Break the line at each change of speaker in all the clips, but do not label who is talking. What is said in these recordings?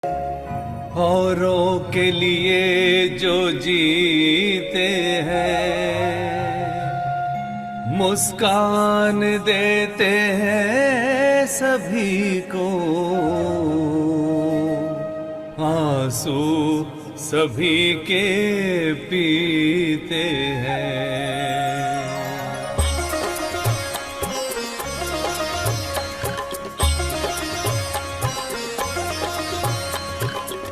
औरों के लिए जो जीते हैं, मुस्कान देते हैं सभी को, आंसू सभी के पीते हैं।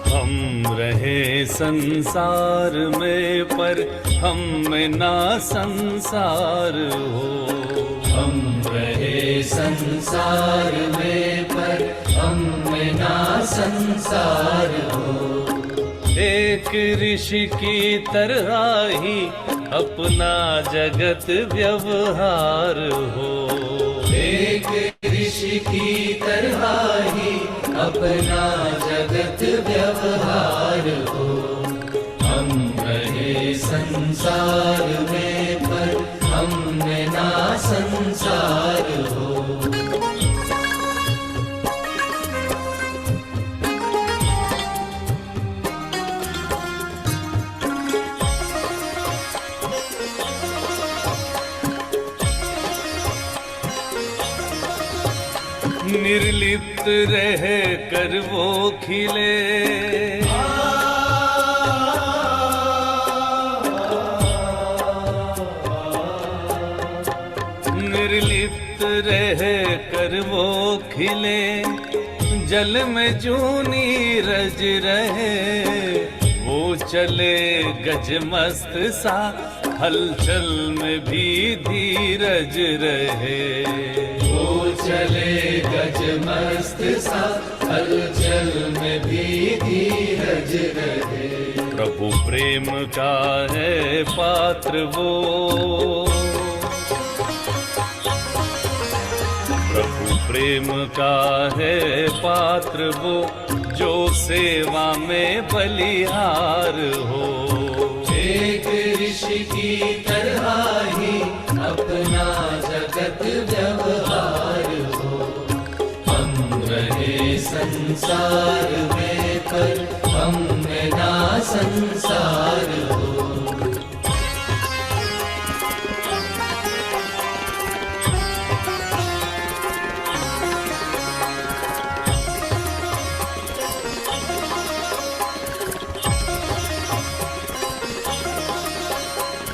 हम रहे संसार में पर हम में ना संसार हो,
हम रहे संसार में पर हम में ना संसार हो।
एक ऋषि की तरह ही अपना जगत व्यवहार हो,
एक ऋषि की तरह ही अपना जगत व्यवहार हो। हम रहे संसार में पर हम में ना संसार हो।
निर्लिप्त रह कर वो खिले, निर्लिप्त रह कर वो खिले, जल में जूनी रज रहे, वो चले गजमस्त सा हलचल में भी धीरज रहे,
वो चले गजमस्त सा हलचल में भी धीरज रहे।
प्रभु प्रेम का है पात्र वो, प्रभु प्रेम का है पात्र वो, जो सेवा में बलिहार हो।
एक ऋषि की तरह ही अपना जगत व्यवहार हो। हम रहे संसार में पर हम में ना संसार हो।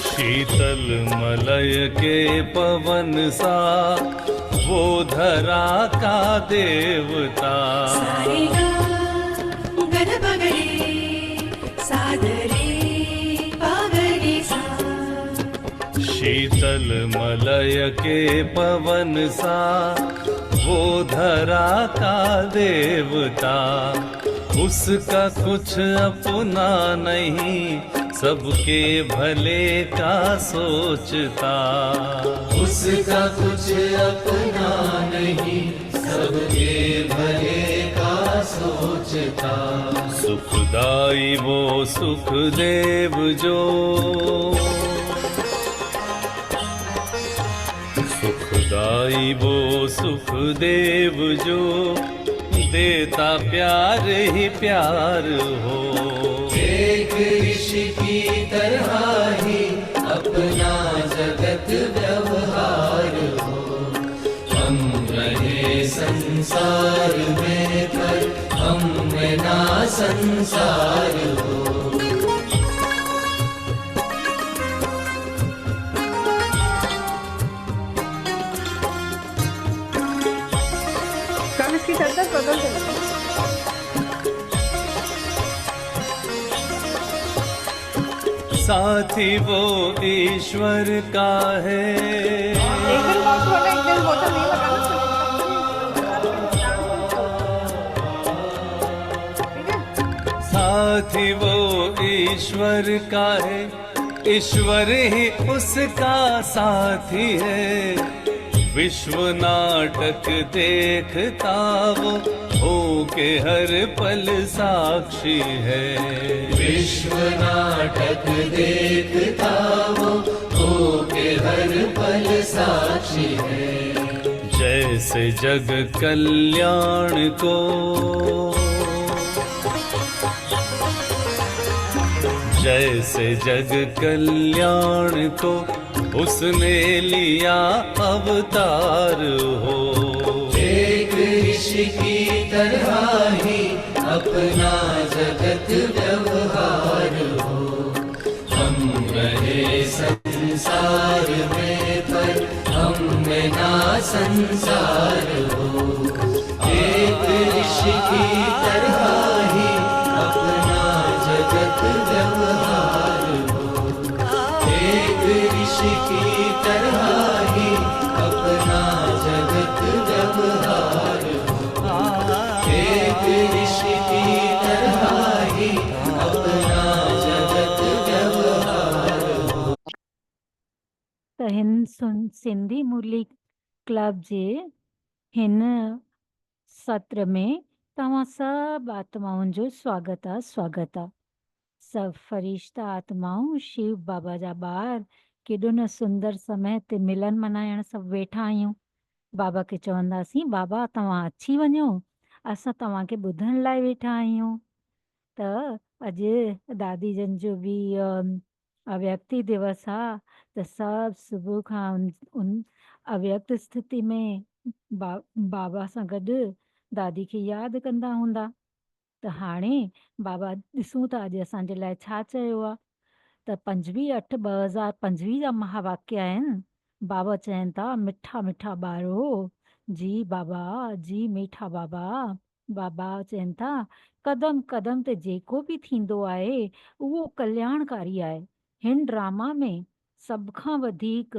शीतल मलय के पवन सा वो धरा का देवता, शीतल मलय के पवन सा वो धरा का देवता, उसका कुछ अपना नहीं सबके भले का सोचता,
उसका कुछ अपना नहीं सबके भले का सोचता।
सुखदाई वो सुखदेव जो, सुखदाई वो सुखदेव जो, देता प्यार ही प्यार हो।
एक ऋषि की तरह ही अपना जगत व्यवहार हो। हम रहे संसार में पर हम में ना संसार हो।
कम इसकी चद्दर बदल देना।
साथी वो ईश्वर का है,
एक दिन बहुत बोला, एक दिन बोतल नहीं लगाना।
साथी वो ईश्वर का है, ईश्वर ही उसका साथी है। विश्व नाटक देखता वो होके हर पल साक्षी है।
विश्व नाटक देखता वो होके हर पल साक्षी है।
जैसे जग कल्याण को, जैसे जग कल्याण को उसने लिया अवतार हो।
एक ऋषि की तरह ही अपना जगत व्यवहार हो। हम रहे संसार में पर हम में ना संसार हो। एक ऋषि की तरह ही अपना जगत व्यवहार हो। एक ऋषि की तरह ही अपना जगत व्यवहार हो। एक ऋषि की तरह ही अपना जगत व्यवहार हो।
त हिन सिंधी मुरली क्लब जे हिन सत्र में तव्हां सभु आत्माउनि जो स्वागत आहे। सभु फरिश्ता आत्माऊं शिव बाबा जा ॿार केॾो न सुंदर समय ते मिलन मल्हाइण सभु वेठा आहियूं। बाबा खे चवंदासीं, बाबा तव्हां अची वञो, असां तव्हांखे ॿुधण लाइ वेठा आहियूं। त अॼु दादी जन जो बि अव्यक्ति दिवस आहे, त सभु सुबुह खां उन अव्यक्त स्थिति में बाबा सां गॾु दादी खे यादि कंदा हूंदा। त हाणे बाबा ॾिसूं था अॼु असांजे लाइ छा चयो आहे। त 25/8/2025 जा महावाक्य आहिनि। बाबा चवनि था, मिठा मिठा ॿारो जी बाबा, जी मीठा बाबा। बाबा चवनि था, कदम कदम ते जेको बि थींदो आहे उहो कल्याणकारी आहे। हिन ड्रामा में सभ खां वधीक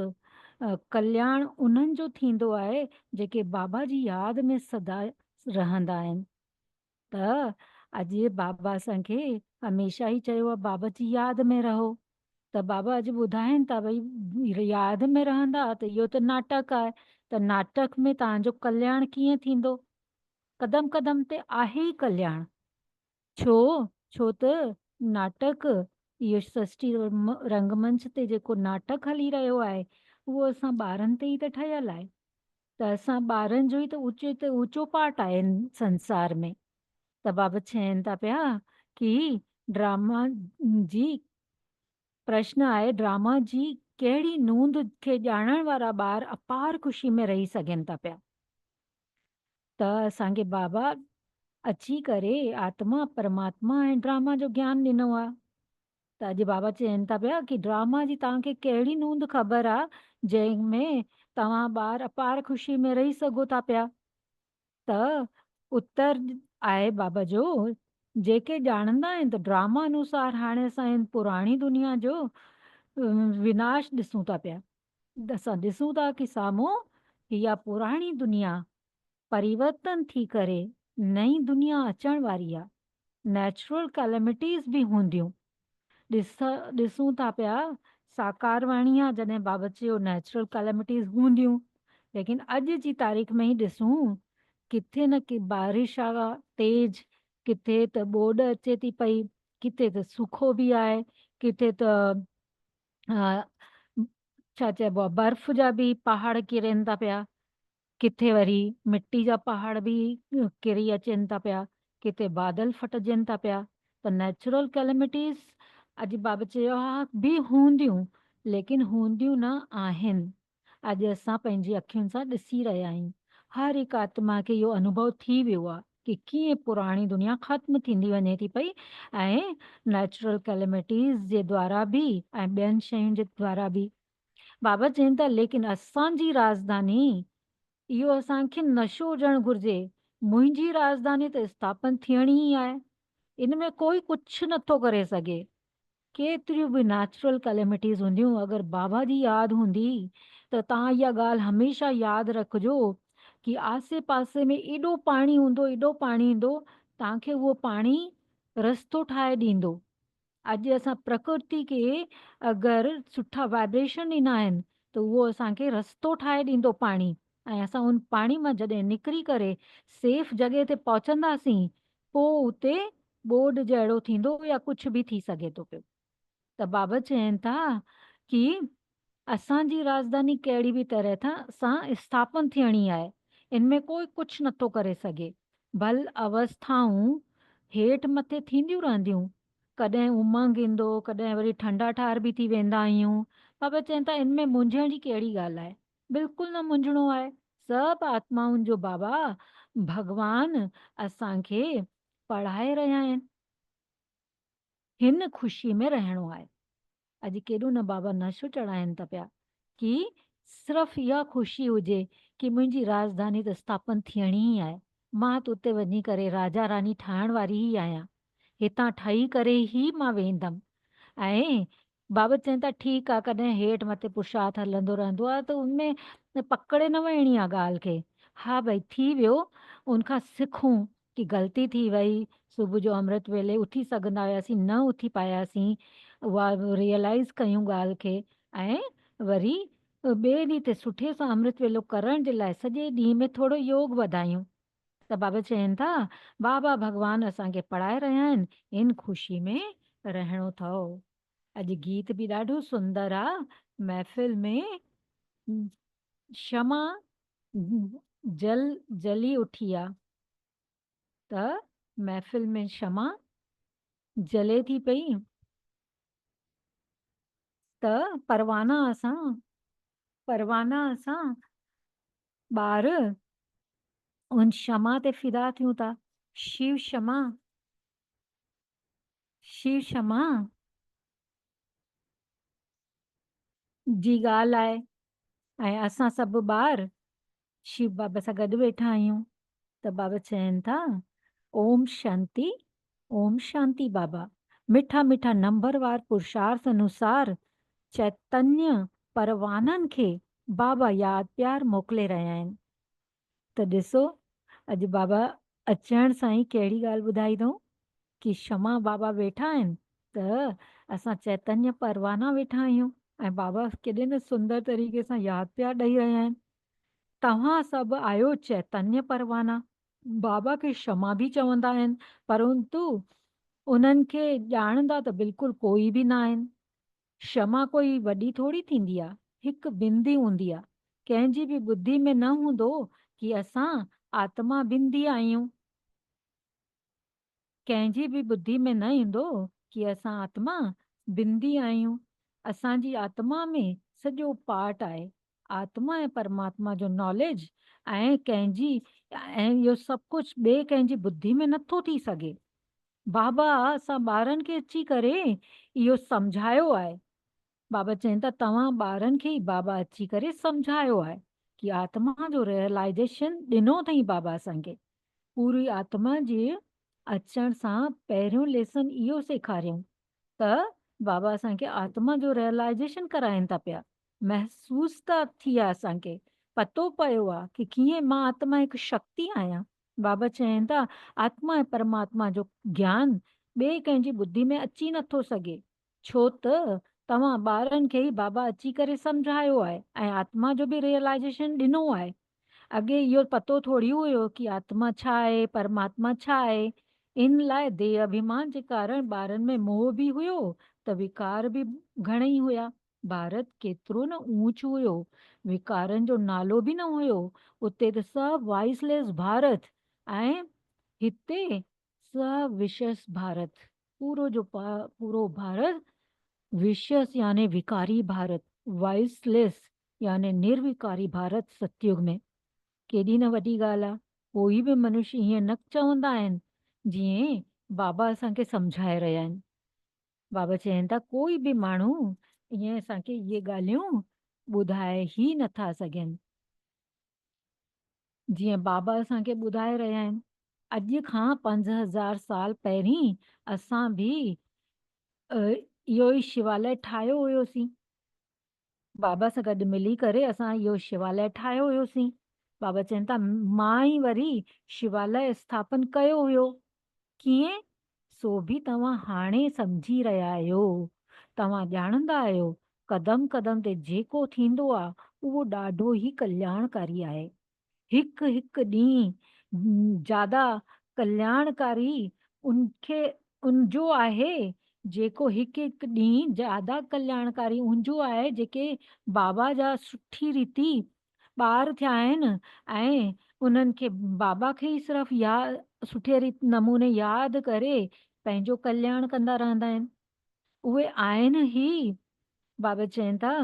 कल्याण उन्हनि जो थींदो आहे जेके बाबा जी यादि में सदा रहंदा आहिनि। त अॼु बाबा असांखे हमेशह ई चयो आहे बाबा जी यादि में रहो। त बाबा अॼु ॿुधाइनि था, भई यादि में रहंदा त इहो त नाटक आहे। त नाटक में तव्हांजो कल्याण कीअं थींदो? कदम कदम ते आहे ई कल्याण। छो त नाटक इहो सृष्टि रंगमंच ते जेको नाटक हली रहियो आहे उहो असां ॿारनि ते ई त ठहियल आहे। त असां ॿारनि जो ई त ऊंचो पार्ट आहे हिन संसार में। त बाबा चवनि था पिया कि ड्रामा जी प्रश्न आहे, ड्रामा जी कहिड़ी नूंद खे ॼाणण वारा ॿार अपार ख़ुशी में रही सघनि था पिया। त असांखे बाबा अची करे आत्मा परमात्मा ऐं ड्रामा जो ज्ञान ॾिनो आहे। त अॼु बाबा चवनि था पिया कि ड्रामा जी तव्हांखे कहिड़ी नूंद ख़बर आहे जंहिंमें तव्हां ॿार अपार ख़ुशी में रही सघो था पिया। त उत्तर आहे बाबा जो, जेके ॼाणंदा आहिनि त ड्रामा अनुसार हाणे असां हिन पुराणी दुनिया जो विनाश ॾिसूं था पिया। असां ॾिसूं था कि साम्हूं इहा पुराणी दुनिया परिवर्तन थी करे नई दुनिया अचण वारी आहे। नेचुरल कैलेमिटीज़ बि हूंदियूं। ॾिसूं था पिया साकार वाणी आहे जॾहिं बाबा चयो नेचुरल कैलेमिटीज़ हूंदियूं, लेकिन अॼु जी तारीख़ में ई ॾिसूं किथे न कि बारिश आहे तेज, किथे त ॿोॾ अचे थी पई, किथे त सुखो बि आहे, किथे त छा चइबो आहे बर्फ़ जा बि पहाड़ किरनि था पिया, किथे वरी मिट्टी जा पहाड़ बि किरी अचनि था पिया, किथे बादल फटजनि था पिया। त नेचुरल कैलेमिटीज़ अॼु बाबा चयो आहे बि हूंदियूं, लेकिन हूंदियूं न आहिनि। अॼु असां पंहिंजी अखियुनि सां ॾिसी रहिया आहियूं। हर हिकु आत्मा खे इहो अनुभव थी वियो आहे कि कीअं पुराणी दुनिया ख़त्म थींदी वञे थी पई ऐं नेचुरल कैलेमिटीज़ जे द्वारा बि ऐं ॿियनि शयुनि जे द्वारा बि। बाबा चवनि था, लेकिन असांजी राजधानी इहो असांखे नशो हुजणु घुरिजे। मुंहिंजी राजधानी त स्थापन थियणी ई आहे। इन में कोई कुझु नथो करे सघे। केतिरियूं बि नेचुरल कैलेमिटीज़ हूंदियूं, अगरि बाबा जी यादि हूंदी त तव्हां इहा ॻाल्हि हमेशह यादि रखिजो कि आसे पासे में एॾो पाणी हूंदो, एॾो पाणी ईंदो, तव्हांखे उहो पाणी रस्तो ठाहे ॾींदो। अॼु असां प्रकृति खे अगरि सुठा वाइब्रेशन ॾिना आहिनि त उहो असांखे रस्तो ठाहे ॾींदो पाणी, ऐं असां उन पाणी मां जॾहिं निकिरी करे सेफ जॻह ते पहुचंदासीं पोइ उते ॿोॾ जहिड़ो थींदो या कुझु बि थी सघे थो पियो। त बाबा चवनि था कि असांजी राजधानी कहिड़ी बि तरह सां स्थापन थियणी आहे। इनमें कोई कुझु नथो करे सघे। भल अवस्थाऊं हेठि मथे थींदियूं रहंदियूं, कॾहिं उमंग ईंदो, कॾहिं वरी ठंडा ठार बि थी वेंदा आहियूं। बाबा चवनि था इनमें मुंझण जी कहिड़ी ॻाल्हि आहे, बिल्कुलु न मुंझणो आहे। सभु आत्माउनि जो बाबा भॻवान असांखे पढ़ाए रहिया आहिनि। हिन ख़ुशी में रहणो आहे। अॼु केॾो न बाबा नशो चढ़ाइनि था पिया कि सिर्फ़ु इहा ख़ुशी हुजे कि मुंहिंजी राजधानी त स्थापन थियणी ई आहे, मां त उते वञी करे राजा रानी ठाहिण वारी ई आहियां, हितां ठही करे ई मां वेंदमि। ऐं बाबा चवनि था ठीकु आहे, कॾहिं हेठि मथे पुरुषार्थ हलंदो रहंदो आहे त उनमें पकड़े न वञणी आहे ॻाल्हि खे। हा भई थी वियो, उनखां सिखूं कि ग़लती थी वई, सुबुह जो अमृत वेले उथी सघंदा हुआसीं, न उथी पायासीं, उहा रियलाइज़ कयूं ॻाल्हि खे, ऐं वरी ॿिए ॾींहं ते सुठे सां अमृत वेलो करण जे लाइ सॼे ॾींहं में थोरो योग वधायूं। त बाबा चवनि था बाबा भॻवान असांखे पढ़ाए रहिया आहिनि, इन ख़ुशी में रहणो अथव। अॼु गीत बि ॾाढो सुंदर आहे। महफ़िल में क्षमा जली उठी आहे, त महफ़िल में क्षमा जले थी पई, त परवाना असां ॿार उन क्षमा ते फिदा थियूं था। शिव क्षमा जी ॻाल्हि आहे, ऐं असां सभु ॿार शिव बाबा सां गॾु वेठा आहियूं। त बाबा चवनि था ओम शांति, ओम शांति। बाबा मिठा मिठा नंबरवार पुरुषार्थ अनुसार चैतन्य परवाननि खे बाबा यादि प्यार मोकिले रहिया आहिनि। त ॾिसो अॼु बाबा अचण सां ई कहिड़ी ॻाल्हि ॿुधाई अथऊं कि क्षमा बाबा वेठा आहिनि, त असां चैतन्य परवाना वेठा आहियूं, ऐं बाबा केॾे न सुंदर तरीक़े सां यादि प्यार ॾेई रहिया आहिनि। तव्हां सभु आहियो चैतन्य परवाना। बाबा खे क्षमा बि चवंदा आहिनि, परंतु उन्हनि खे ॼाणंदा त बिल्कुलु कोई बि न आहिनि। क्षमा कोई वॾी थोड़ी थींदी आहे, हिकु बिंदी हूंदी आहे। कंहिंजी बि ॿुद्धि में न हूंदो कि असां आत्मा बिंदी आहियूं, कंहिंजी बि ॿुद्धि में न ईंदो कि असां आत्मा बिंदी आहियूं। असांजी आत्मा में सॼो पार्ट आहे। आत्मा ऐं परमात्मा जो नॉलेज ऐं इहो सभु कुझु ॿिए कंहिंजी ॿुद्धि में नथो थी सघे। बाबा असां ॿारनि खे अची करे इहो सम्झायो आहे। बाबा चवनि था तव्हां ॿारनि खे ई बाबा अची करे सम्झायो आहे कि आत्मा जो रियलाइज़ेशन ॾिनो अथई बाबा असांखे। पूरी आत्मा जे अचण सां पहिरियों लेसन इहो सेखारियऊं त बाबा असांखे आत्मा जो रियलाइज़ेशन कराइनि था पिया। महसूस था थी आहे, असांखे पतो पियो आहे कि कीअं मां आत्मा हिकु शक्ति आहियां। बाबा चवनि था आत्मा ऐं परमात्मा जो ज्ञान ॿिए कंहिंजी ॿुद्धि में अची नथो सघे, छो त तव्हां ॿारनि खे ई बाबा अची करे सम्झायो आहे ऐं आत्मा जो बि रियलाइज़ेशन ॾिनो आहे। अॻे इहो पतो थोरी हुयो कि आत्मा छा आहे, परमात्मा छा आहे। इन लाइ देह अभिमान जे कारण ॿारनि में मोह बि हुयो, त विकार बि घणेई हुया। भारत केतिरो न ऊंच हुयो, विकारनि जो नालो बि न हुयो। उते त सभु वाइसलेस भारत, ऐं हिते सभु विशेष भारत। पूरो भारत विशेष यानी विकारी भारत, वाइसलेस यानी निर्विकारी भारत सतयुग में। केॾी न वॾी ॻाल्हि आहे। कोई बि मनुष्य हीअं न चवंदा आहिनि जीअं बाबा असांखे सम्झाए रहिया आहिनि। बाबा चवनि था कोई बि माण्हू ईअं असांखे इहे ॻाल्हियूं ॿुधाए ई नथा सघनि जीअं बाबा असांखे ॿुधाए रहिया आहिनि। अॼु खां 5000 साल पहिरीं असां बि इहो ई शिवालय ठाहियो हुयोसीं। बाबा सां गॾु मिली करे असां इहो शिवालय ठाहियो हुयोसीं। बाबा चवनि था मां ई वरी शिवालय स्थापन कयो हुयो। कीअं? सो बि तव्हां हाणे सम्झी रहिया आहियो। तव्हां ॼाणंदा आहियो क़दम क़दम ते जेको थींदो आहे उहो ॾाढो ई कल्याणकारी आहे। हिकु हिकु ॾींहुं ज्यादा कल्याणकारी उनजो आहे जेको हिकु हिकु ॾींहुं ज्यादा कल्याणकारी उनजो आहे जेके बाबा जा सुठी रीति ॿार थिया आहिनि ऐं उन्हनि खे बाबा खे ई सिर्फ़ु सुठे नमूने यादि करे पंहिंजो कल्याण कंदा रहंदा आहिनि। उहे आहिनि ई, बाबा चवनि था,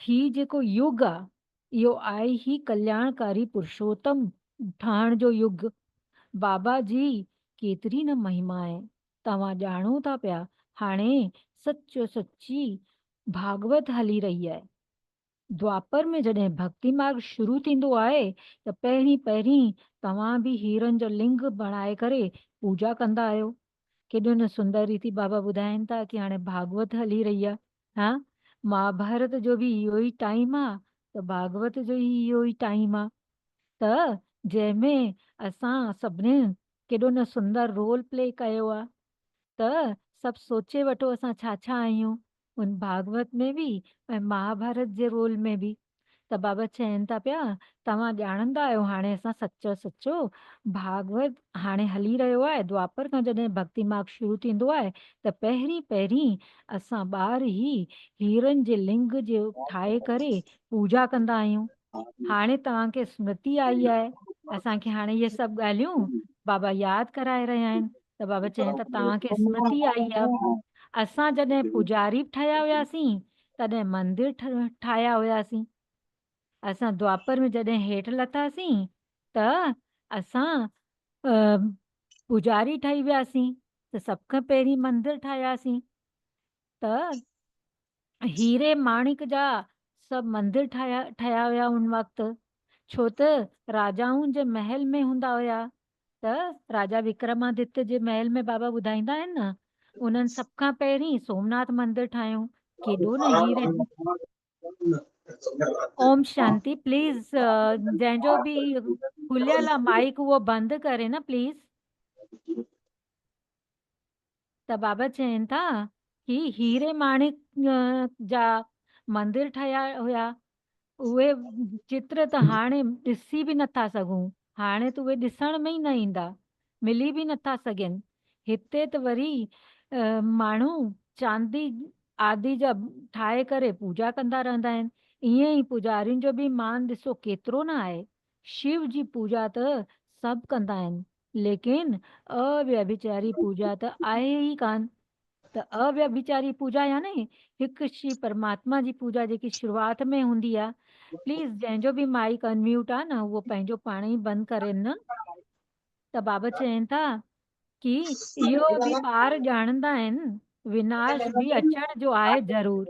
ही जेको युग आहे, इहो आहे ई कल्याणकारी पुरुषोत्तम ठहण जो युग। बाबा जी केतिरी न महिमा आहे, तव्हां ॼाणो था पिया। हाणे सचो सच्ची भागवत हली रही आहे। द्वापर में जॾहिं भक्ति मार्ग शुरू थींदो आहे त पहिरीं पहिरीं तव्हां बि हीरनि जो लिंग बणाए करे पूजा कंदा आहियो। केॾो न सुंदर रीति बाबा ॿुधाइनि था कि हाणे भागवत हली रही आहे। हा, महाभारत जो बि इहो ई टाइम आहे त भागवत जो इहो ई टाइम आहे। त जंहिंमें असां सभिनी केॾो न सुंदर रोल प्ले कयो आहे। त सभु सोचे वठो असां छा छा आहियूं उन भागवत में बि ऐं महाभारत जे रोल में बि। त बाबा चवनि था पिया, तव्हां ॼाणंदा आहियो हाणे असां सचो सचो भागवत हाणे हली रहियो आहे। द्वापर खां जॾहिं भक्ति मार्ग शुरू थींदो आहे त पहिरीं पहिरीं असां ॿार ई हीरनि जे लिंग जो ठाहे करे पूजा कंदा आहियूं। हाणे तव्हांखे स्मृति आई आहे, असांखे हाणे इहे सभु ॻाल्हियूं बाबा यादि कराए रहिया आहिनि। त बाबा चवनि था तव्हांखे स्मृति आई आहे। असां जॾहिं पुजारी ठहिया हुआसीं तॾहिं मंदिर ठाहिया हुआसीं। असां द्वापर में जॾहिं हेठि लथासीं त असां पुजारी ठही वियासीं, त सभ खां पहिरीं मंदिर ठाहियासीं। त हीरे माणिक जा सभु मंदिर ठहिया हुया उन वक़्तु। छो त राजाउनि जे महल में हूंदा हुया। त राजा विक्रमादित्य जे महल में बाबा ॿुधाईंदा आहिनि न, उन्हनि सभ खां पहिरीं सोमनाथ मंदिर ठाहियो। केॾो न हीरे। ओम शांति। प्लीज जंहिंजो बि खुलियल आहे माइक उहो बंदि करे न प्लीज। त बाबा चवनि था कि हीरे माणिक जा मंदिर ठहिया हुया। उहे चित्र त हाणे ॾिसी बि नथा सघूं। हाणे त उहे ॾिसण में ई न ईंदा, मिली बि नथा सघनि। हिते त वरी माण्हू चांदी आदि जा ठाहे करे पूजा कंदा रहंदा आहिनि। ईअं ई पुजारियुनि जो बि मान ॾिसो केतिरो न आहे। शिव जी पूजा त सभु कंदा आहिनि, लेकिन अव्यभिचारी पूजा त आहे ई कान। त अव्यभिचारी पूजा यानी हिकु शिव परमात्मा जी पूजा जेकी शुरूआत में हूंदी आहे। प्लीज़ जंहिंजो बि माइक अनम्यूट आहे न उहो पंहिंजो पाण ई बंदि करे न। त बाबा चवनि था कि इहो बि ॿार ॼाणंदा आहिनि, विनाश बि अचण जो आहे ज़रूर।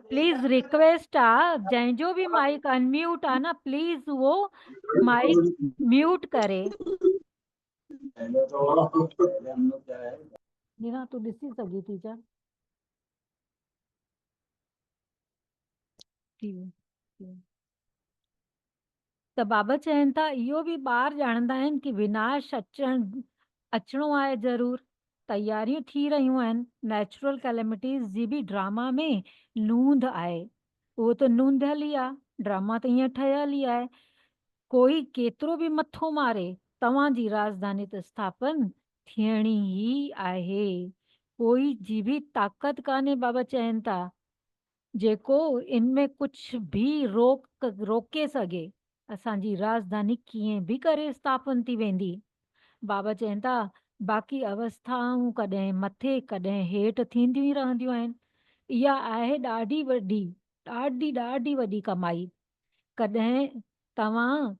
प्लीज़ रिक्वेस्ट आहे जंहिंजो बि माइक अनम्यूट आहे न प्लीज़ उहो माइक म्यूट करे। नीना तूं ॾिसी सघी थी छा? त बाबा चवनि था इहो बि ॿार ॼाणंदा आहिनि कि विनाश अचिणो आहे ज़रूर। तयारियूं थी रहियूं आहिनि। नेचुरल कैलेमिटीज़ जी बि ड्रामा में लूंद आहे। उहो त लूंदियल ई आहे, ड्रामा त ईअं ठहियल ई आहे। कोई केतिरो बि मथो मारे तव्हांजी राजधानी त स्थापन थियणी ई आहे। कोई जी बि ताक़त कान्हे, बाबा चवनि था, जेको इनमें कुझु बि रोके सघे। असांजी राजधानी कीअं बि करे स्थापन थी वेंदी। बाबा चवनि था बाक़ी अवस्थाऊं कॾहिं मथे कॾहिं हेठि थींदियूं ई रहंदियूं आहिनि। इहा आहे ॾाढी ॾाढी वॾी कमाई। कॾहिं तव्हां,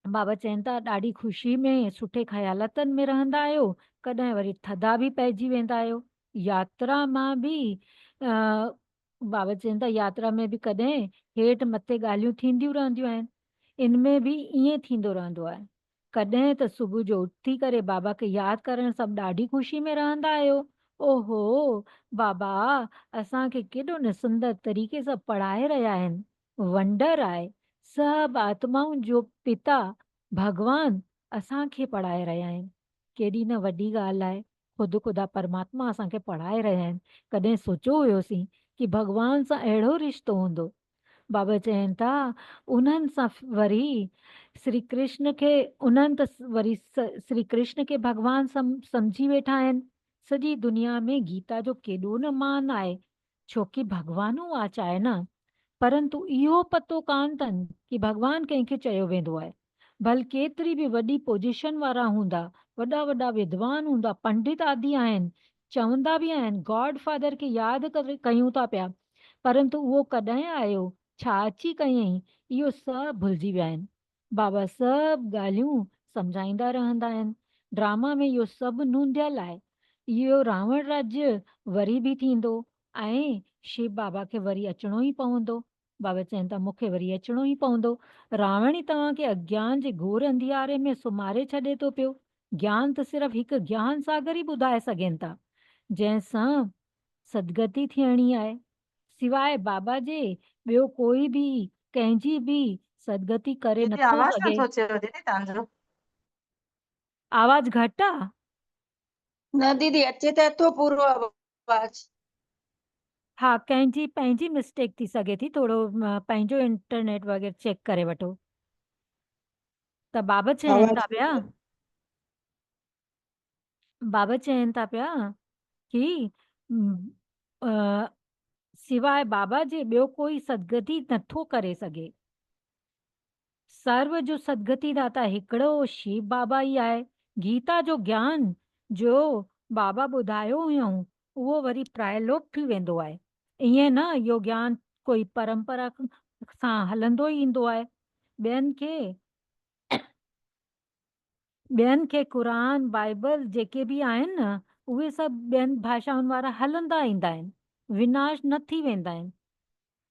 बाबा चवनि था, ॾाढी ख़ुशी में सुठे ख़यालातनि में रहंदा आहियो, कॾहिं वरी थधा बि पइजी वेंदा आहियो। यात्रा मां बि बाबा चवनि था यात्रा में बि कॾहिं हेठि मथे ॻाल्हियूं थींदियूं रहंदियूं आहिनि। इनमें बि ईअं थींदो रहंदो आहे। कॾहिं त सुबुह जो उथी करे बाबा खे यादि करणु सभु ॾाढी ख़ुशी में रहंदा आहियो। ओहो बाबा असांखे केॾो न सुंदर तरीक़े सां पढ़ाए रहिया आहिनि। वंडर आहे, सभु आत्माउनि जो पिता भगवान असांखे पढ़ाए रहिया आहिनि। केॾी न वॾी ॻाल्हि आहे। ख़ुदा परमात्मा असांखे पढ़ाए रहिया आहिनि। कॾहिं सोचियो हुयोसीं कि भगवान सां अहिड़ो रिश्तो हूंदो। बाबा चवनि था उन्हनि सां वरी श्री कृष्ण खे श्री कृष्ण खे भगवान सम्झी वेठा आहिनि। सॼी दुनिया में गीता जो केॾो न मान आहे, छोकी भगवानु वाचा आहे न। परंतु इहो पतो कान अथनि कि भगवान कंहिंखे चयो वेंदो आहे। भले केतिरी बि वॾी पोजीशन वारा हूंदा, वॾा वॾा विद्वान हूंदा, पंडित आदि आहिनि, चवंदा बि आहिनि गॉड फादर खे यादि करे कयूं था पिया, परंतु उहो कॾहिं आयो, छा अची कयईं, इहो सभु भुलिजी विया आहिनि। बाबा सभु ॻाल्हियूं सम्झाईंदा रहंदा आहिनि। ड्रामा में इहो सभु नूंदियल आहे। इहो रावण राज्य वरी बि थींदो ऐं शिव बाबा खे वरी अचिणो ई पवंदो। बाबा चवनि था मूंखे वरी अचिणो ई पवंदो। रावण ई तव्हांखे अज्ञान जे घोर अंधियारे में सुम्हारे छॾे थो पियो। ज्ञान त सिर्फ़ु हिकु ज्ञान सागर ई ॿुधाए सघनि था, जंहिंसां सदगति थियणी आहे। सिवाय बाबा जे ॿियो कोई बि कंहिंजी बि सदगति करे
दीदी
नथो
आवाज़
सघे।
नथो अचेव दीदी तव्हांजो।
आवाज़ घटि आहे?
न दीदी अचे त थो पूरो आवाज़।
हा, कंहिंजी पंहिंजी मिस्टेक थी सघे थी, थोरो पंहिंजो इंटरनेट वग़ैरह चेक करे वठो। त
आवाज़
बाबा चवनि था पिया कि म, अ, सिवाय बाबा जे ॿियो कोई सदगति नथो करे सघे। सर्व जो सदगति दाता हिकिड़ो शिव बाबा ई आहे। गीता जो ज्ञान जो बाबा ॿुधायो हुयऊं उहो वरी प्रायलोक थी वेंदो आहे। ईअं न, इहो ज्ञान कोई परंपरा सां हलंदो ई ईंदो आहे। ॿियनि खे क़ुरान बाइबल जेके बि आहिनि न, उहे सभु ॿियनि भाषाउनि वारा हलंदा ईंदा आहिनि, विनाश न थी वेंदा आहिनि।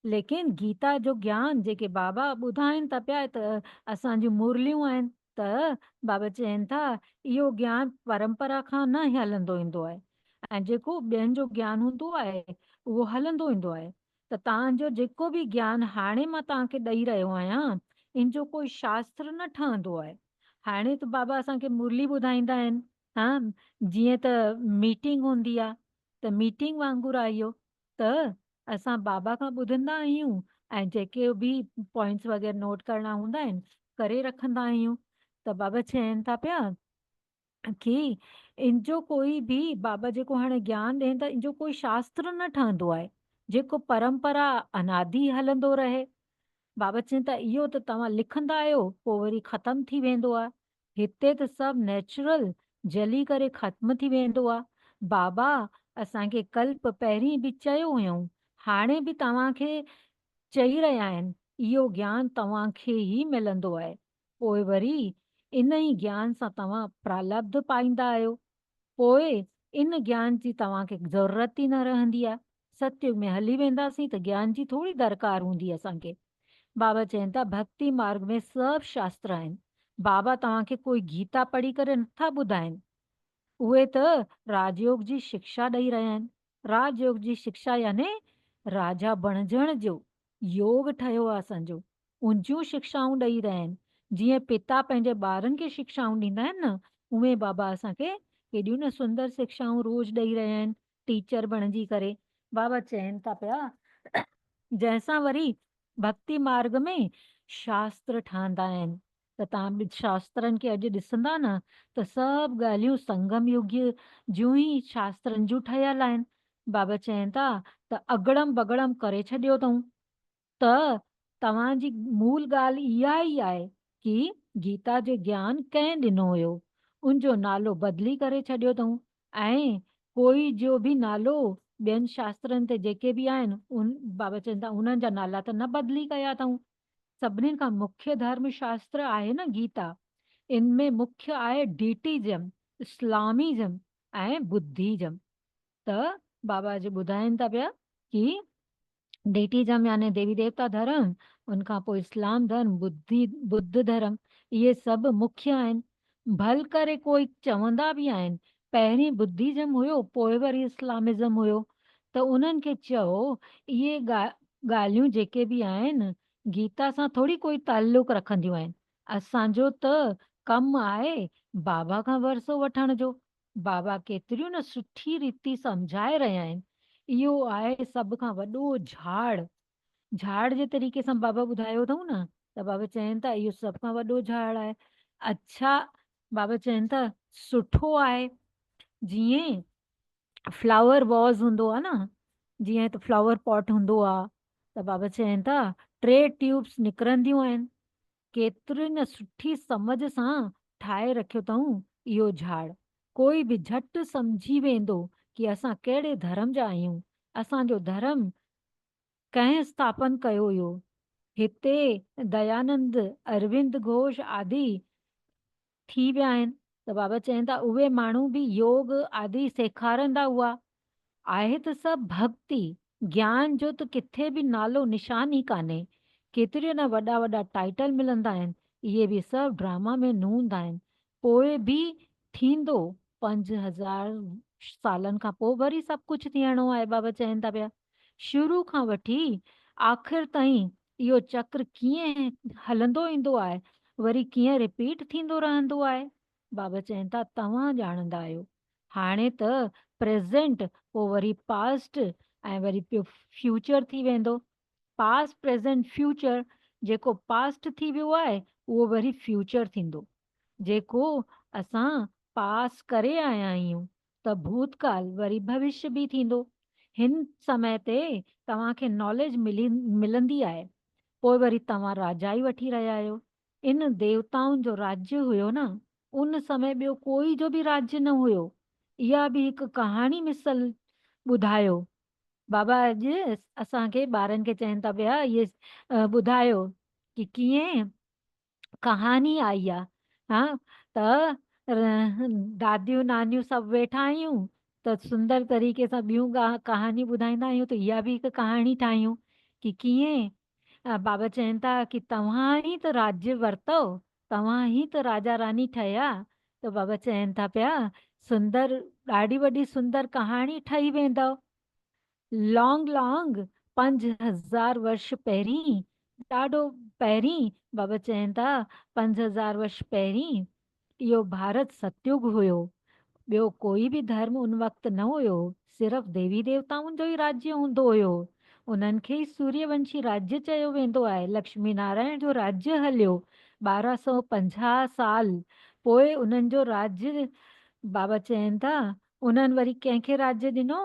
लेकिन गीता जो ज्ञान जेके बाबा ॿुधाइनि था पिया, त असांजूं मुरलियूं आहिनि, त बाबा चवनि था इहो ज्ञान परंपरा खां न हलंदो ईंदो आहे, ऐं जेको ॿियनि जो ज्ञान हूंदो आहे उहो हलंदो ईंदो आहे। त तव्हांजो जेको बि ज्ञान हाणे मां तव्हांखे ॾेई रहियो आहियां, इन जो कोई शास्त्र न ठहंदो आहे। हाणे त बाबा असांखे मुरली ॿुधाईंदा आहिनि, हा, जीअं त मीटिंग हूंदी आहे, त मीटिंग वांगुरु आहे इहो। त असां बाबा खां ॿुधंदा आहियूं ऐं जेके बि पॉइंट्स वग़ैरह नोट करणा हूंदा आहिनि करे रखंदा आहियूं। त बाबा चवनि था पिया कि इन जो कोई बि बाबा जेको हाणे ज्ञान ॾियनि था, इन जो कोई शास्त्र न ठहंदो आहे, जेको परंपरा अनादि हलंदो रहे। बाबा चवनि था इहो त तव्हां लिखंदा आहियो पोइ वरी ख़तम थी वेंदो आहे। हिते त सभु नेचुरल जली करे ख़त्म थी वेंदो आहे। बाबा असांखे कल्प पहिरीं बि चयो हुयऊं, हाणे बि तव्हांखे चई रहिया आहिनि इहो ज्ञान तव्हांखे ई मिलंदो आहे। पोइ वरी इन ई ज्ञान सां तव्हां प्रालब्ध पाईंदा आहियो। पोइ इन ज्ञान जी तव्हांखे ज़रूरत ई न रहंदी आहे। सतयुग में हली वेंदासीं त ज्ञान जी थोरी दरकार हूंदी असांखे। बाबा चवनि था भक्ति मार्ग में सभु शास्त्र आहिनि। बाबा तव्हांखे कोई गीता पढ़ी करे नथा ॿुधाइनि, उहे त राजयोग जी शिक्षा ॾेई रहिया आहिनि। राजयोग जी शिक्षा याने राजा बणजण जो योग ठहियो आहे असांजो, उंजियूं शिक्षाऊं ॾेई रहिया आहिनि। जीअं पिता पंहिंजे ॿारनि खे शिक्षाऊं ॾींदा आहिनि न, उहे बाबा असांखे केॾियूं न सुंदर शिक्षाऊं रोज़ ॾेई रहिया आहिनि, टीचर बणिजी करे। बाबा चवनि था पिया जंहिंसां वरी भक्ति मार्ग में शास्त्र ठहंदा आहिनि। त तव्हां शास्त्रनि खे अॼु ॾिसंदा न, त सभु ॻाल्हियूं संगम युग जूं ई शास्त्रनि जूं ठहियल आहिनि। बाबा चवनि था त अगड़म बगड़म करे छॾियो अथऊं। त तव्हांजी मूल ॻाल्हि इहा ई आहे कि गीता जो ज्ञान कंहिं ॾिनो हुयो, उनजो नालो बदिली करे छॾियो अथऊं। ऐं कोई जो बि नालो ॿियनि शास्त्रनि ते जेके बि आहिनि, बाबा चवनि था उन्हनि जा नाला त न बदिली कया अथऊं। सभिनीनि खां मुख्य धर्म शास्त्र आहे न गीता, इनमें मुख्य आहे डीटिज़म, इस्लामिज़म ऐं बुद्धिज़म। त बाबा जी ॿुधाइनि था पिया कि डेटिज़म यानी देवी देवता धर्म, उनखां पोइ इस्लाम धर्म, बुद्ध धर्म, इहे सभु मुख्य आहिनि। भल करे कोई चवंदा बि आहिनि पहिरीं बुद्धिज़म हुयो पोइ वरी इस्लामिज़म हुयो। त उन्हनि खे चयो इहे ॻाल्हियूं जेके बि आहिनि गीता सां थोरी कोई ताल्लुक़ रखंदियूं आहिनि। असांजो त कमु आहे बाबा खां वरसो वठण जो। बाबा केतिरियूं न सुठी रीति सम्झाए रहिया आहिनि। इहो आहे सभ खां वॾो झाड़। झाड़ जे तरीक़े सां बाबा ॿुधायो अथऊं न, त बाबा चवनि था इहो सभ खां वॾो झाड़ आहे। अच्छा, बाबा चवनि था सुठो आहे जीअं फ्लावर वॉज हूंदो आहे न, जीअं त फ्लावर पॉट हूंदो आहे, त बाबा चवनि था 3 ट्यूब्स निकिरंदियूं आहिनि। केतिरी न सुठी सम्झ सां ठाहे रखियो अथऊं इहो झाड़। कोई बि झटि सम्झी वेंदो कि असां कहिड़े धर्म जा आहियूं। असांजो धर्म कंहिं स्थापन कयो हुयो। हिते दयानंद, अरविंद घोष आदि थी विया आहिनि। त बाबा चवनि था उहे माण्हू बि योग आदि सेखारंदा हुआ। आहे त सभु भक्ति ज्ञान जो त किथे बि नालो निशान ई कान्हे। केतिरियूं न वॾा वॾा टाइटल मिलंदा आहिनि, इहे बि सभु ड्रामा में नूंद आहिनि। पोइ बि थींदो 5000 सालनि खां पोइ वरी सभु कुझु थियणो आहे। बाबा चवनि था पिया शुरू खां वठी आख़िर ताईं इहो चक्र कीअं हलंदो ईंदो आहे, वरी कीअं रिपीट थींदो रहंदो आहे। बाबा चवनि था तव्हां ॼाणंदा आहियो। हाणे त प्रेज़ेंट, पोइ वरी पास्ट ऐं वरी फ्यूचर थी वेंदो। पास्ट प्रेज़ेंट फ्यूचर, जेको पास्ट थी वियो आहे उहो वरी फ्यूचर थींदो। जेको असां पास करे आया आहियूं त भूतकाल वरी भविष्य बि थींदो। हिन समय ते तव्हांखे नॉलेज मिलंदी आहे, पोइ वरी तव्हां राजाई वठी रहिया आहियो। इन देवताउनि जो राज्य हुयो न, उन समय ॿियो कोई जो बि राज्य न हुयो। इहा बि हिकु कहाणी मिसल ॿुधायो। बाबा अॼु असांखे ॿारनि खे चवनि था पिया इहे ॿुधायो कि कीअं कहानी आई आहे। हा त दादियूं नानियूं सभु वेठा आहियूं त सुंदर तरीक़े सां ॿियूं कहानी ॿुधाईंदा आहियूं। त इहा बि हिकु कहाणी ठाहियूं कि कीअं बाबा चवनि था कि तव्हां ई त राज्य वरितो, तव्हां ई त राजा रानी ठहिया। त बाबा चवनि था पिया सुंदर, ॾाढी वॾी सुंदर कहाणी ठही वेंदव। लॉन्ग लॉन्ग 5000 वर्ष पहिरीं, ॾाढो पहिरीं, बाबा चवनि था 5000 वर्ष पहिरीं इहो भारत सतयुग हुयो। ॿियो कोई बि धर्म उन वक़्तु न हुयो, सिर्फ़ु देवी देवताउनि जो ई राज्य हूंदो हुयो। उन्हनि खे ई सूर्यवंशी राज्य चयो वेंदो आहे। लक्ष्मी नारायण जो राज्य हलियो 1250 साल। पोइ उन्हनि जो राज्य, बाबा चवनि था उन्हनि वरी कंहिंखे राज्य ॾिनो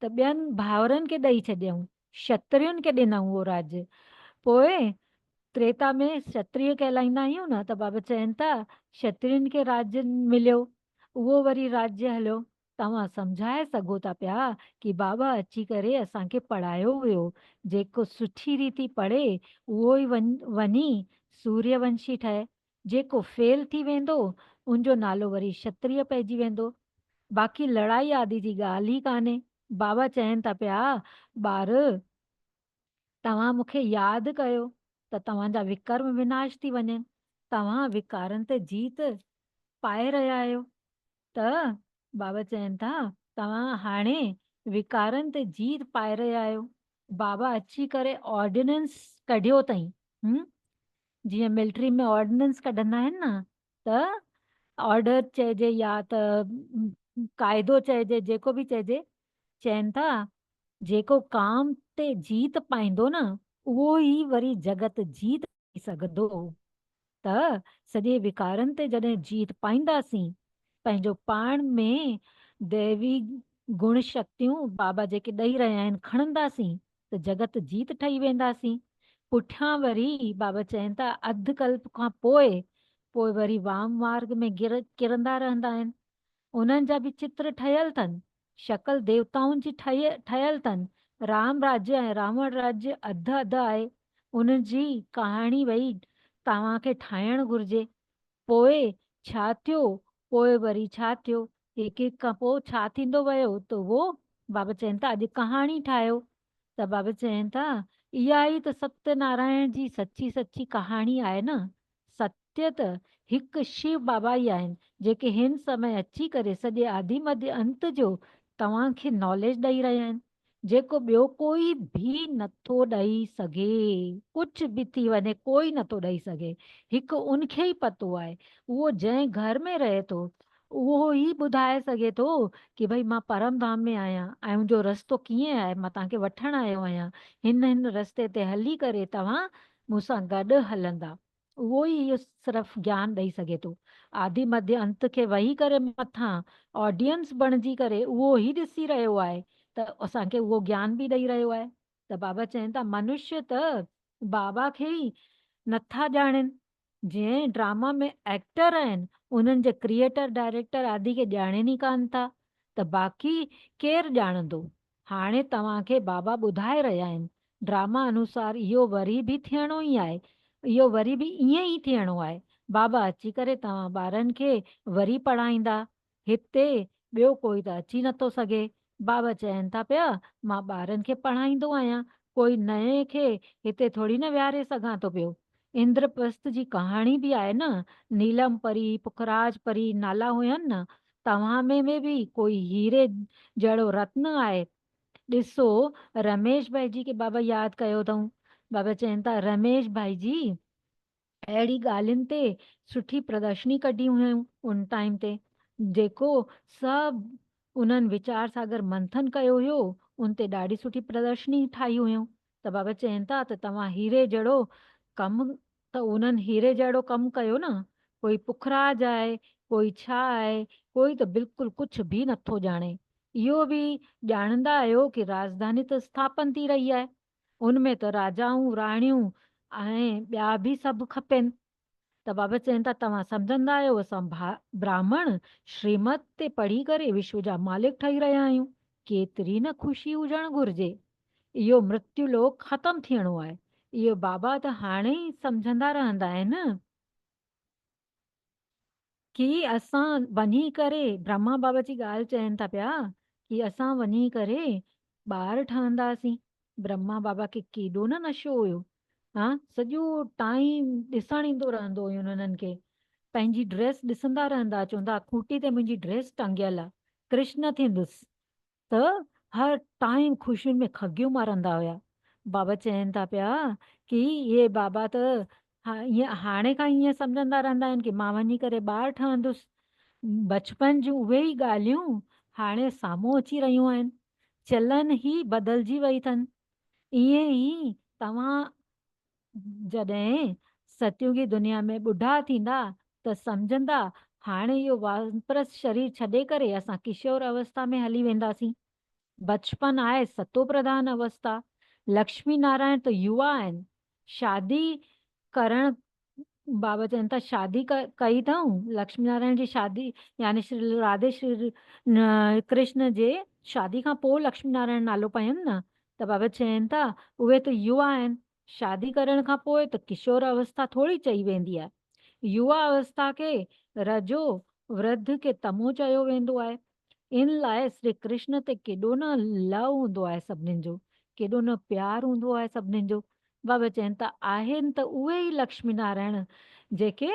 त ॿियनि भाउरनि खे ॾेई छॾियऊं, क्षत्रियुनि खे ॾिनऊं उहो राज्य। पोइ त्रेता में क्षत्रिय कहलाईंदा आहियूं न, त बाबा चवनि था क्षत्रियुनि खे राज्य मिलियो, उहो वरी राज्य हलियो। तव्हां सम्झाए सघो था पिया कि बाबा अची करे असांखे पढ़ायो हुयो। जेको सुठी रीति पढ़े उहो ई वञी सूर्यवंशी ठहे। जेको फेल थी वेंदो उनजो नालो वरी क्षत्रिय पइजी वेंदो। बाक़ी लड़ाई आदि जी ॻाल्हि ई कान्हे। बाबा चवनि था पिया ॿार तव्हां मूंखे यादि कयो त तव्हांजा विकर्म विनाश थी वञनि। तव्हां विकारनि ते जीत पाए रहिया आहियो। त बाबा चवनि था तव्हां हाणे विकारनि ते जीत पाए रहिया आहियो। बाबा अची करे ऑर्डिनेंस कढियो अथई। जीअं मिलिट्री में ऑर्डिनेंस कढंदा आहिनि न, त ऑर्डर चइजे या त क़ाइदो चइजे, जेको बि चइजे, चवनि था जेको काम ते जीत पाईंदो न उहो ई वरी जगत जीत सघंदो। त सॼे विकारनि ते जॾहिं जीत पाईंदासीं, पंहिंजो पाण में दैवी गुण शक्तियूं बाबा जेके ॾेई रहिया आहिनि खणंदासीं त जगत जीत ठही वेंदासीं। पुठियां वरी बाबा चवनि था अधु कल्प खां पोइ वरी वाम मार्ग में किरंदा रहंदा आहिनि। उन्हनि जा बि चित्र ठहियल अथनि, शक्ल देवताउनि जी ठहियल अथनि। राम राज्य ऐं रावण राज्य अधु अधु आहे। उनजी कहाणी वई तव्हांखे ठाहिणु घुरिजे। पोइ छा थियो, पोइ वरी छा थियो, हिकु हिकु खां पोइ छा थींदो वियो त उहो बाबा चवनि था अॼु कहाणी ठाहियो। त बाबा चवनि था इहा ई त सत्यनारायण जी सची सची कहाणी आहे न। सत्य त हिकु शिव बाबा ई आहिनि जेके हिन समय अची करे सॼे आदि मध्य अंत जो तव्हांखे नॉलेज ॾेई रहिया आहिनि, जेको ॿियो कोई बि नथो ॾेई सघे। कुझु बि थी वञे कोई नथो ॾेई सघे। हिकु उनखे ई पतो आहे। उहो जंहिं घर में रहे थो उहो ई ॿुधाए सघे थो कि भई मां परम धाम में आहियां ऐं मुंहिंजो रस्तो कीअं आहे, मां तव्हांखे वठणु आयो आहियां। हिन रस्ते ते हली करे तव्हां मूंसां गॾु हलंदा। उहो ई इहो सिर्फ़ु ज्ञान ॾेई सघे थो। आदि मध्य अंत खे वेही करे मथां ऑडियंस बणिजी करे उहो ई ॾिसी रहियो आहे त असांखे उहो ज्ञान बि ॾेई रहियो आहे। त बाबा चवनि था मनुष्य त बाबा खे ई नथा ॼाणनि। जंहिं ड्रामा में एक्टर आहिनि उन्हनि जे क्रिएटर डायरेक्टर आदि खे ॼाणनि ई कान था, त बाक़ी केरु ॼाणंदो। हाणे तव्हांखे बाबा ॿुधाए रहिया आहिनि ड्रामा अनुसार इहो वरी बि थियणो ई आहे, इहो वरी बि ईअं ई थियणो आहे। बाबा अची करे तव्हां ॿारनि खे वरी पढ़ाईंदा, हिते ॿियो कोई त अची नथो सघे। बाबा चवनि था पिया मां ॿारनि खे पढ़ाईंदो आहियां, कोई नए खे हिते थोरी न विहारे सघां थो पियो। इंद्रप्रस्थ जी कहाणी बि आहे न, नीलम परी पुखराज परी नाला हुयनि न, तव्हां में बि कोई हीरे जहिड़ो रत्न आहे। ॾिसो रमेश भाई जी खे बाबा यादि कयो अथऊं। बाबा चवनि था रमेश भाई जी अहिड़ी ॻाल्हियुनि ते सुठी प्रदर्शनी कढी हुयूं उन टाइम ते, जेको सभु उन्हनि वीचार सागर मंथन कयो हुयो, उन ते ॾाढी सुठी प्रदर्शनी ठाही हुयूं। त बाबा चवनि था त तव्हां हीरे जहिड़ो कमु, त उन्हनि हीरे जहिड़ो कमु कयो न। कोई पुखराज आहे, कोई छा आहे, कोई त बिल्कुलु कुझु बि नथो ॼाणे। इहो बि ॼाणंदा आहियो कि राजधानी त स्थापन थी रही आहे, उनमें त राजाऊं राणियूं ऐं ॿिया बि सभु खपनि। त बाबा चवनि था तव्हां सम्झंदा आहियो असां ब्राह्मण श्रीमत ते पढ़ी करे विश्व जा मालिक ठही रहिया आहियूं। केतिरी न ख़ुशी हुजणु घुरिजे। इहो मृत्यु लोक ख़तमु थियणो आहे। इहो बाबा त हाणे ई सम्झंदा रहंदा आहिनि कि असां वञी करे, ब्रह्मा बाबा जी ॻाल्हि चवनि था पिया कि असां वञी करे ॿार ठहंदासीं। ब्रह्मा बाबा खे केॾो न नशो हुयो, हा सॼो टाइम ॾिसण ईंदो रहंदो हुयो उन्हनि खे। पंहिंजी ड्रेस ॾिसंदा रहंदा, चवंदा खूंटी ते मुंहिंजी ड्रेस टंगियल आहे, कृष्ण थींदुसि। त हर टाइम ख़ुशियुनि में खगियूं मारंदा हुया। बाबा चवनि था पिया कि इहे बाबा त ईअं हाणे खां ईअं सम्झंदा रहंदा आहिनि कि मां वञी करे ॿार ठहंदुसि। बचपन जूं उहे ई ॻाल्हियूं हाणे साम्हूं अची रहियूं आहिनि, चलन ई बदिलजी वई अथनि। ईअं ई तव्हां जॾहिं सतयुगी दुनिया में ॿुढा थींदा त सम्झंदा हाणे इहो वानप्रस्थ शरीर छॾे करे असां किशोर अवस्था में हली वेंदासीं। बचपन आहे सतो प्रधान अवस्था। लक्ष्मी नारायण त युवा आहिनि। शादी करण, बाबा चवनि था शादी कई अथऊं, लक्ष्मी नारायण जी शादी यानी श्री राधे श्री कृष्ण जे शादी खां पोइ लक्ष्मी नारायण नालो पयनि न। त बाबा चवनि था उहे त युवा आहिनि, शादी करण खां पोइ त किशोर अवस्था थोरी चई वेंदी आहे। युवा अवस्था खे रजो, वृद्ध खे तमो चयो वेंदो आहे। इन लाइ श्री कृष्ण ते केॾो न लव हूंदो आहे सभिनीनि जो, केॾो न प्यार हूंदो आहे सभिनीनि जो। बाबा चवनि था आहिनि त उहे ई लक्ष्मी नारायण जेके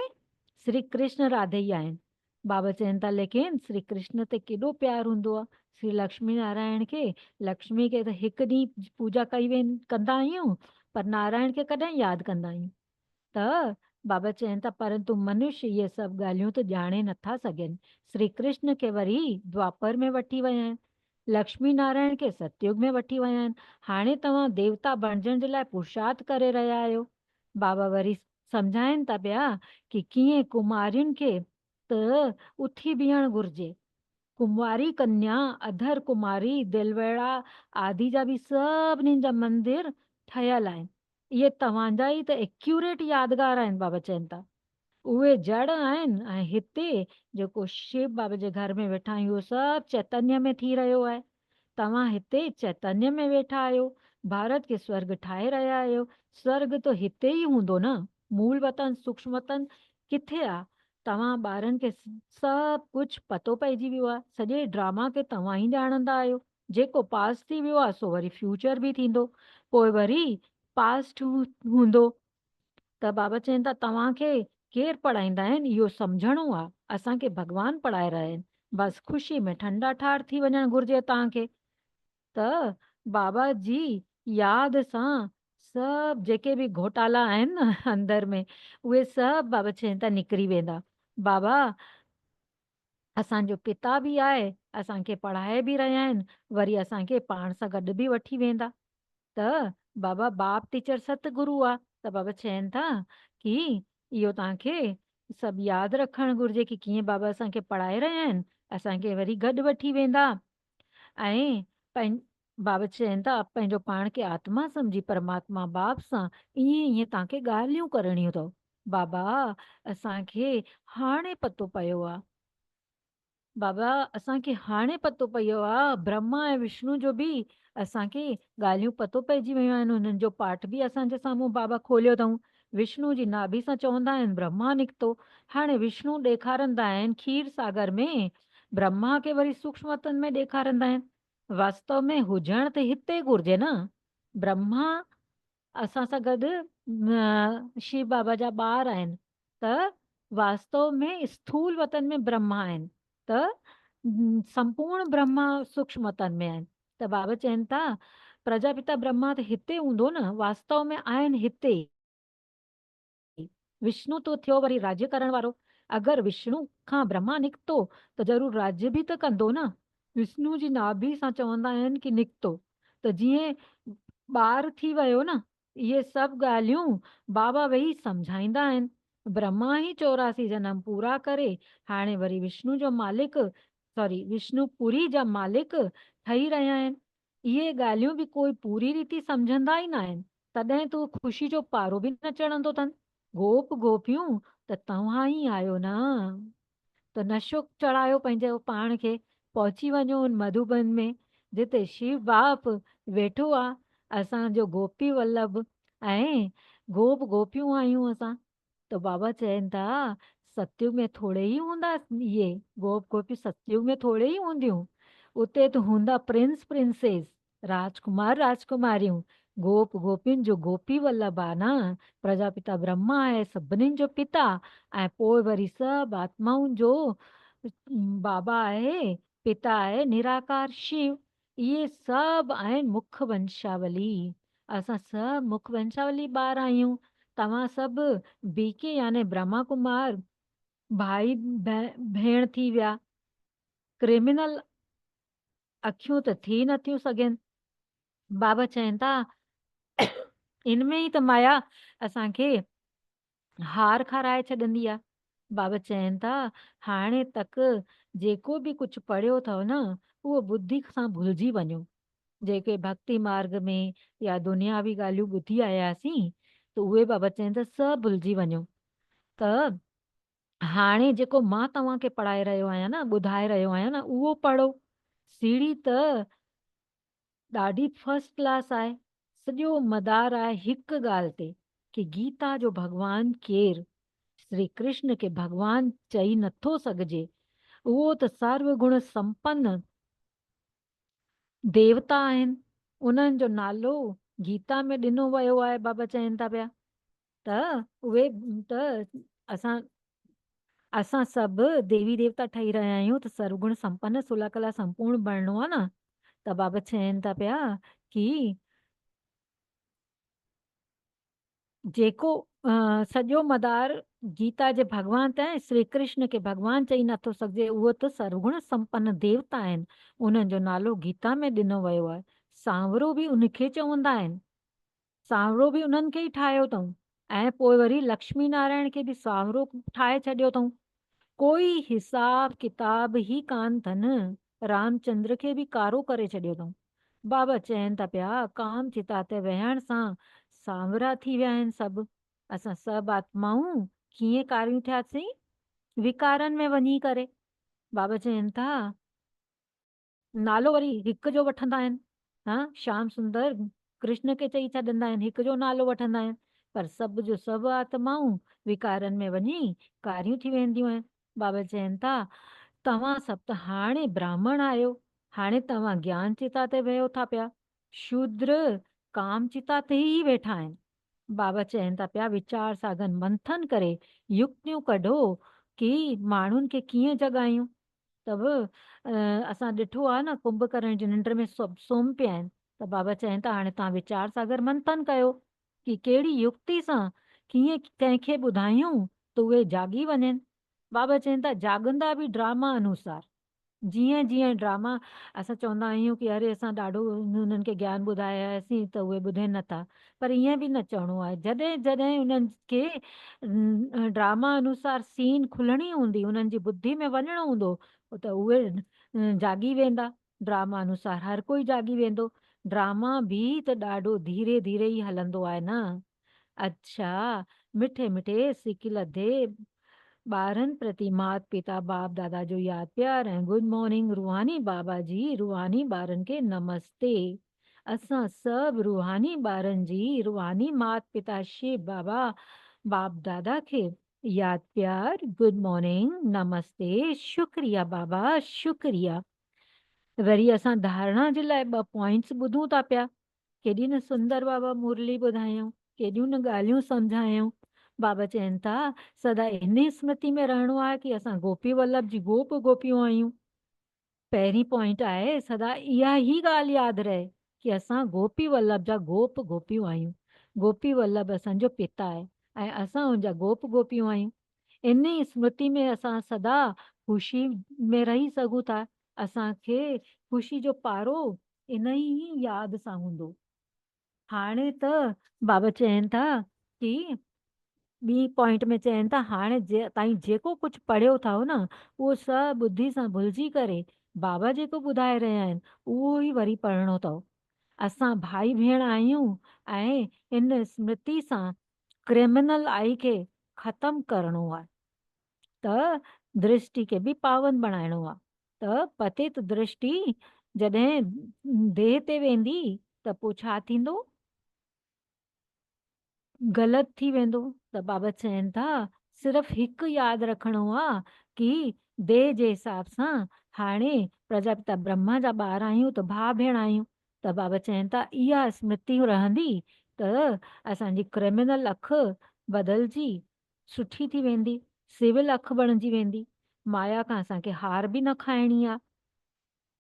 श्री कृष्ण राधे ई आहिनि। बाबा चवनि था लेकिन श्री कृष्ण ते केॾो प्यार हूंदो आहे। श्री लक्ष्मी नारायण खे, लक्ष्मी खे त हिकु ॾींहुं पूजा कंदा आहियूं, पर नारायण खे कॾहिं यादि कंदा आहियूं। त बाबा चवनि था परंतु मनुष्य इहे सभु ॻाल्हियूं त ॼाणे नथा सघनि। श्री कृष्ण खे वरी द्वापर में वठी विया आहिनि, लक्ष्मी नारायण खे सतयुग में वठी विया आहिनि। हाणे तव्हां देवता बणजण जे लाइ पुरुषार्थ करे रहिया आहियो। बाबा वरी सम्झाइनि था पिया कि कीअं कुमारियुनि खे त उथी बीहणु घुरिजे। कुमारी कन्या, अधर कुमारी, दिलवेड़ा आदि जा बि सभिनीनि जा मंदिर ठहियल आहिनि। इहे तव्हांजा ई त एक्यूरेट यादगार आहिनि। बाबा चवनि था उहे जड़ आहिनि ऐं हिते जेको शिव बाबा जे घर में वेठा आहियूं उहो सभु चैतन्य में थी रहियो आहे। तव्हां हिते चैतन्य में वेठा आहियो, भारत खे स्वर्ग ठाहे रहिया आहियो। स्वर्ग त हिते ई हूंदो न, मूल वतन सूक्ष्म वतन किथे आहे? तव्हां ॿारनि खे सभु कुझु पतो पइजी वियो आहे। सॼे ड्रामा खे तव्हां ई ॼाणंदा आहियो। जेको पास थी वियो आहे सो वरी फ्यूचर बि थींदो, पोइ वरी पास्ट हूंदो। त बाबा चवनि था तव्हांखे केरु पढ़ाईंदा आहिनि इहो सम्झणो आहे। असांखे भॻवानु पढ़ाए रहिया आहिनि, बसि ख़ुशी में ठंडा ठार थी वञणु घुरिजे तव्हांखे। त बाबा जी यादि सां सभु जेके बि घोटाला आहिनि न अंदर में, उहे सभु बाबा चवनि था निकिरी वेंदा। बाबा असांजो पिता बि आहे, असांखे पढ़ाए बि रहिया आहिनि, वरी असांखे पाण सां गॾु बि वठी वेंदा। त बाबा बाप टीचर सतगुरु आहे। त बाबा चवनि था कि इहो तव्हांखे सभु यादि रखणु घुरिजे कि कीअं बाबा असांखे पढ़ाए रहिया आहिनि, असांखे वरी गॾु वठी वेंदा। ऐं बाबा चवनि था पंहिंजो पाण खे आत्मा सम्झी परमात्मा बाप सां ईअं ईअं तव्हांखे ॻाल्हियूं करणियूं अथव। बाबा असांखे हाणे पतो पियो आहे, बाबा असांखे हाणे पतो पियो आहे ब्रह्मा ऐं विष्णु जो बि असांखे ॻाल्हियूं पतो पइजी वियूं आहिनि। उन्हनि जो पाठ बि असांजे साम्हूं बाबा खोलियो अथऊं। विष्णु जी नाभि सां चवंदा आहिनि ब्रह्मा निकितो। हाणे विष्णु ॾेखारंदा आहिनि खीर सागर में, ब्रह्मा खे वरी सूक्ष्मतनि में ॾेखारंदा आहिनि। वास्तव में हुजण त हिते घुरिजे न। ब्रह्मा असां सां गॾु शिव बाबा जा ॿार आहिनि, त वास्तव में स्थूल वतन में ब्रह्मा आहिनि, त संपूर्ण ब्रह्मा सूक्ष्म वतन में आहिनि। त बाबा चवनि था प्रजापिता ब्रह्मा त हिते हूंदो न, वास्तव में आहिनि हिते। विष्णु तो थियो वरी राज्य करण वारो। अगरि विष्णु खां ब्रह्मा निकितो त ज़रूरु राज्य बि त कंदो न। विष्णु जी नाभि सां चवंदा आहिनि कि निकितो, त जीअं ॿार थी वियो न। इहे सभु ॻाल्हियूं बाबा वेही सम्झाईंदा आहिनि। ब्रह्मा ई 84 जनम पूरा करे हाणे वरी विष्णु जो मालिक, सॉरी विष्णुपुरी जा मालिक ठही रहिया आहिनि। इहे ॻाल्हियूं बि कोई पूरी रीति सम्झंदा ई न आहिनि, तॾहिं तूं ख़ुशी जो पारो बि न चढ़ंदो अथनि। गोप गोपियूं त तव्हां ई आहियो न, त नशो चढ़ायो पंहिंजे पाण खे। पहुची वञो उन मधुबन में जिते शिव बाप वेठो आहे। असांजो गोपी वल्लभ ऐं गोप गोपियूं आहियूं असां। त बाबा चवनि था सतयुग में थोरे ई हूंदा इहे गोप गोपी, सतयुग में थोरे ई हूंदियूं। उते त हूंदा प्रिंस प्रिंसेस, राजकुमार राजकुमारियूं। गोप गोपियुनि जो गोपी वल्लभ आहे न। प्रजापिता ब्रह्मा आहे सभिनीनि जो पिता, ऐं पोइ वरी सभु आत्माउनि जो बाबा आहे, पिता आहे निराकार शिव। इहे सभु आहिनि मुख वंशावली। असां सभु मुख वंशावली ॿार आहियूं। तव्हां सभु बीके याने ब्रह्मा कुमार भाई भेण थी विया। क्रिमिनल अखियूं त थी नथियूं सघनि। बाबा चवनि था इनमें ई त माया असांखे हार खाराए छॾंदी आहे। बाबा चवनि था हाणे तक जेको बि कुझु पढ़ियो अथव न, उहो बुद्धि सां भुलिजी वञो। जेके भक्ति मार्ग में या दुनियावी ॻाल्हियूं ॿुधी आयासीं, त उहे बाबा चवनि था सभु भुलिजी वञो। त हाणे जेको मां तव्हांखे पढ़ाए रहियो आहियां न, ॿुधाए रहियो आहियां न, उहो पढ़ो। सीढ़ी त ॾाढी फर्स्ट क्लास आहे। सॼो मदार आहे हिकु ॻाल्हि ते कि गीता जो भॻवानु केरु। श्री कृष्ण खे भॻवानु चई नथो सघिजे। उहो त सर्वगुण संपन्न देवता आहिनि। उन्हनि जो नालो गीता में ॾिनो वियो आहे। बाबा चवनि था पिया त उहे त असां असां सभु देवी देवता ठही रहिया आहियूं, त सर्वगुण संपन्न सुलह कला संपूर्ण बणिणो आहे न। त बाबा चवनि था पिया कि जेको सॼो मदार गीता जे भॻवान त आहे, श्री कृष्ण खे भॻवानु चई नथो सघिजे। उहो त सर्वगुण संपन्न देवता आहिनि। उन्हनि जो नालो गीता में ॾिनो वियो आहे। सांवरो बि उनखे चवंदा आहिनि। सांवरो बि उन्हनि खे ई ठाहियो अथऊं, ऐं पोइ वरी लक्ष्मी नारायण खे बि सांवरो ठाहे छॾियो अथऊं। कोई हिसाब किताब ही कान अथनि। रामचंद्र खे बि कारो करे छॾियो अथऊं। बाबा चवनि था पिया काम चिता ते वेहण सां सांवरा थी विया आहिनि सभु। असां सभु आत्माऊं कीअं कारियूं थियासीं, विकारनि में वञी करे। बाबा चवनि था नालो वरी हिक जो वठंदा आहिनि। हाँ, श्याम सुंदर कृष्ण खे चई छॾंदा आहिनि, हिक जो नालो वठंदा आहिनि, पर सभु जो सभु आत्माऊं विकारनि में वञी कारियूं थी वेंदियूं आहिनि। बाबा चवनि था तव्हां सभु त हाणे ब्राह्मण आहियो, हाणे तव्हां ज्ञान चिता ते वियो था पिया। शूद्र काम चिता ते ई वेठा आहिनि। बाबा चवनि था पिया वीचार सागन मंथन करे युक्तियूं कढो कि माण्हुनि खे कीअं जगायूं। त बि असां ॾिठो आहे न कुंभकर्ण जी निंड में सभु सुम्ही पिया आहिनि। त बाबा चवनि था हाणे तव्हां वीचार सागर मंथन कयो कि कहिड़ी युक्ति सां कीअं कंहिंखे ॿुधायूं त उहे जागी वञनि। बाबा चवनि था जाॻंदा बि ड्रामा अनुसार। जीअं जीअं ड्रामा असां चवंदा आहियूं कि अरे असां ॾाढो उन्हनि खे ज्ञान ॿुधायासीं त उहे ॿुधनि नथा, पर ईअं बि न चवणो आहे। जॾहिं जॾहिं उन्हनि खे ड्रामा अनुसार सीन खुलणी हूंदी, उन्हनि जी बुद्धि में वञिणो हूंदो, त उहे जागी वेंदा। ड्रामा अनुसार हर कोई जागी वेंदो। ड्रामा बि त ॾाढो धीरे धीरे ई हलंदो आहे न। अच्छा, मिठे मिठे सिक लधे ॿारनि प्रति माता पिता बाप दादा जो यादि प्यार ऐं गुड मॉर्निंग रूहानी बाबा जी रूहानी ॿारनि खे नमस्ते। असां सभु रूहानी ॿारनि जी रूहानी माता पिता शिव बाबा बाप दादा खे यादि प्यार गुड मॉर्निंग नमस्ते शुक्रिया बाबा शुक्रिया। वरी असां धारणा जे लाइ 2 पॉइंट्स ॿुधूं था पिया। केॾी न सुंदर बाबा मुरली ॿुधायूं, केॾियूं न ॻाल्हियूं सम्झायूं। बाबा चवनि था सदा इन स्मृति में रहणो आहे कि असां गोपी वल्लभ जी गोप गोपियूं आहियूं। पहिरीं पॉइंट आहे सदा इहा ई ॻाल्हि यादि रहे कि असां गोपी वल्लभ जा गोप गोपियूं आहियूं। गोपी वल्लभ असांजो पिता आहे ऐं असां हुनजा गोप गोपियूं आहियूं। इन ई स्मृति में असां सदा ख़ुशी में रही सघूं था। असांखे ख़ुशी जो पारो इन ई यादि सां हूंदो। हाणे त बाबा चवनि था कि ॿी पॉइंट में चवनि था हाणे ताईं जेको कुझु पढ़ियो अथव न उहो सभु ॿुधी सां भुलिजी करे बाबा जेको ॿुधाए रहिया आहिनि उहो ई वरी पढ़णो अथव। असां भाई भेण आहियूं ऐं इन स्मृति सां क्रिमिनल आई खे ख़तमु करिणो आहे त दृष्टि खे बि पावन बणाइणो आहे। त पतित दृष्टि जॾहिं देह ते वेंदी त पोइ छा थींदो? ग़लति थी वेंदो। त बाबा चवनि था सिर्फ़ु हिकु यादि रखिणो आहे कि देह जे हिसाब सां हाणे प्रजापिता ब्रह्मा जा ॿार आहियूं त भाउ भेण आहियूं। त बाबा चवनि था इहा स्मृति रहंदी त असांजी क्रिमिनल अखि बदिलजी सुठी थी वेंदी, सिविल अखि बणिजी वेंदी। माया खां असांखे हार बि न खाइणी आहे।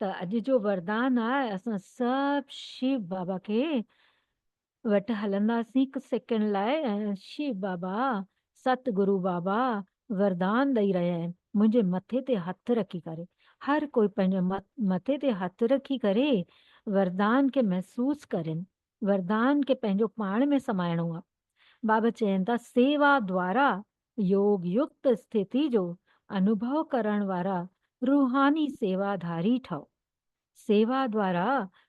त अॼु जो वरदान आहे असां सभु शिव बाबा खे वटि हलंदासीं 1 सेकेंड लाइ ऐं शिव बाबा सतगुरु बाबा वरदान ॾेई रहिया आहिनि। मुंहिंजे मथे ते हथु रखी करे हर कोई पंहिंजे मथे ते हथु रखी करे वरदान खे महसूसु करेनि, वरदान खे पंहिंजो पाण में समाइणो आहे। बाबा चवनि था सेवा द्वारा योग युक्त स्थिति जो अनुभव करण वारा रूहानी सेवाधारी ठहो। सेवा द्वारा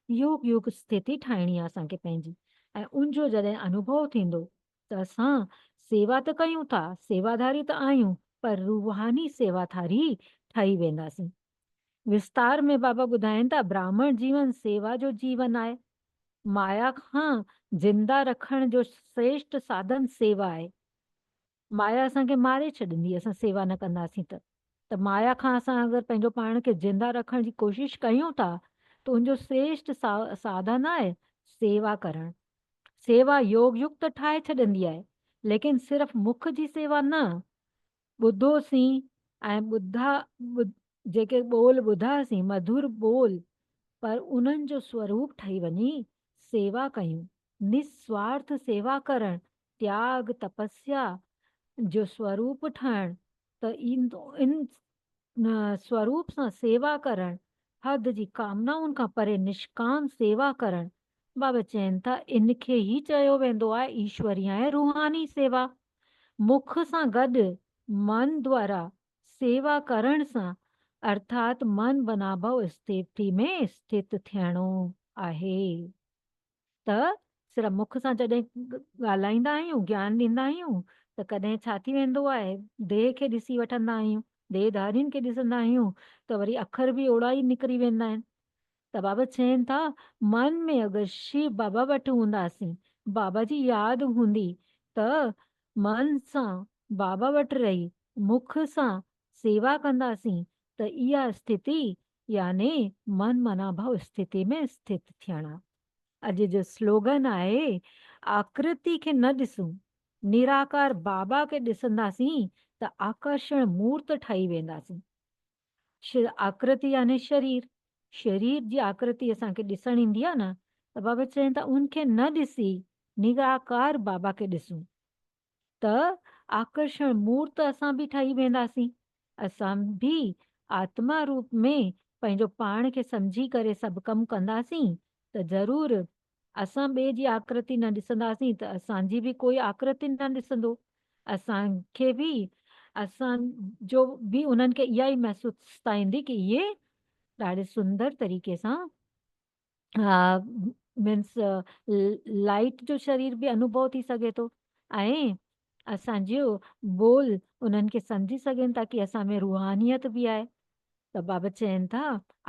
योग युग स्थिति ठाहिणी आहे असांखे पंहिंजी ऐं उनजो जॾहिं अनुभव थींदो त असां सेवा त कयूं था, सेवाधारी त आहियूं पर रूहानी सेवाधारी ठही वेंदासीं। विस्तार में बाबा ॿुधाइनि था ब्राह्मण जीवन सेवा जो जीवन आहे। माया खां जिंदा रखण जो श्रेष्ठ साधन सेवा आहे। माया असांखे मारे छॾींदी असां सेवा न कंदासीं त माया खां असां अगरि पंहिंजो पाण खे जिंदा रखण जी कोशिशि कयूं था त उनजो श्रेष्ठ साधन आहे सेवा करणु। सेवा योग युक्त ठाहे छॾींदी आहे लेकिन सिर्फ़ु मुख जी सेवा न, ॿुधोसीं ऐं जेके ॿोल ॿुधासीं मधुर ॿोल पर उन्हनि जो स्वरूप ठही वञी सेवा कयूं, निस्वार्थ सेवा करणु, त्याग तपस्या जो स्वरूप ठहण त इन स्वरूप सां सेवा करणु, हद जी कामनाउनि खां परे निष्काम सेवा करणु। बाबा चवनि था इनखे ई चयो वेंदो आहे ईश्वरीय ऐं रूहानी सेवा। मुख सां गॾु मन द्वारा सेवा करण सां अर्थात मन बनाभव स्थिति में स्थित थियणो आहे। त सिर्फ़ु मुख सां जॾहिं ॻाल्हाईंदा आहियूं ज्ञान ॾींदा आहियूं त कॾहिं छा थी वेंदो आहे देह खे ॾिसी वठंदा आहियूं, देहधारियुनि खे ॾिसंदा आहियूं त वरी अखर बि ओड़ा ई निकिरी वेंदा आहिनि। त बाबा चवनि था मन में अगरि शिव बाबा वटि हूंदासीं, बाबा जी यादि हूंदी त मन सां बाबा वटि रही मुख सां सेवा कंदासीं त इहा स्थिति याने मन मनाभव स्थिति में स्थित थियणा। अॼु जो स्लोगन आहे आकृति खे न ॾिसूं, निराकार बाबा खे ॾिसंदासीं त आकर्षण मूर्त ठही वेंदासीं। आकृति याने शरीर जी आकृति असांखे ॾिसण ईंदी आहे न त बाबा चवनि था उनखे न ॾिसी निराकार बाबा खे ॾिसूं त आकर्षण मूर्त असां बि ठही वेंदासीं। असां बि आत्मा रूप में पंहिंजो पाण खे सम्झी करे सभु कमु कंदासीं त ज़रूरु असां ॿिए जी आकृति न ॾिसंदासीं त असांजी बि कोई आकृति न ॾिसंदो। असांखे बि असांजो बि उन्हनि खे इहा ई महसूसता ईंदी कि इहे ॾाढे सुंदर तरीक़े सां मीन्स लाइट जो शरीर बि अनुभव थी सघे थो ऐं असांजो बोल उन्हनि खे सम्झी सघनि था कि असां में रूहानियत बि आहे। त बाबा चवनि था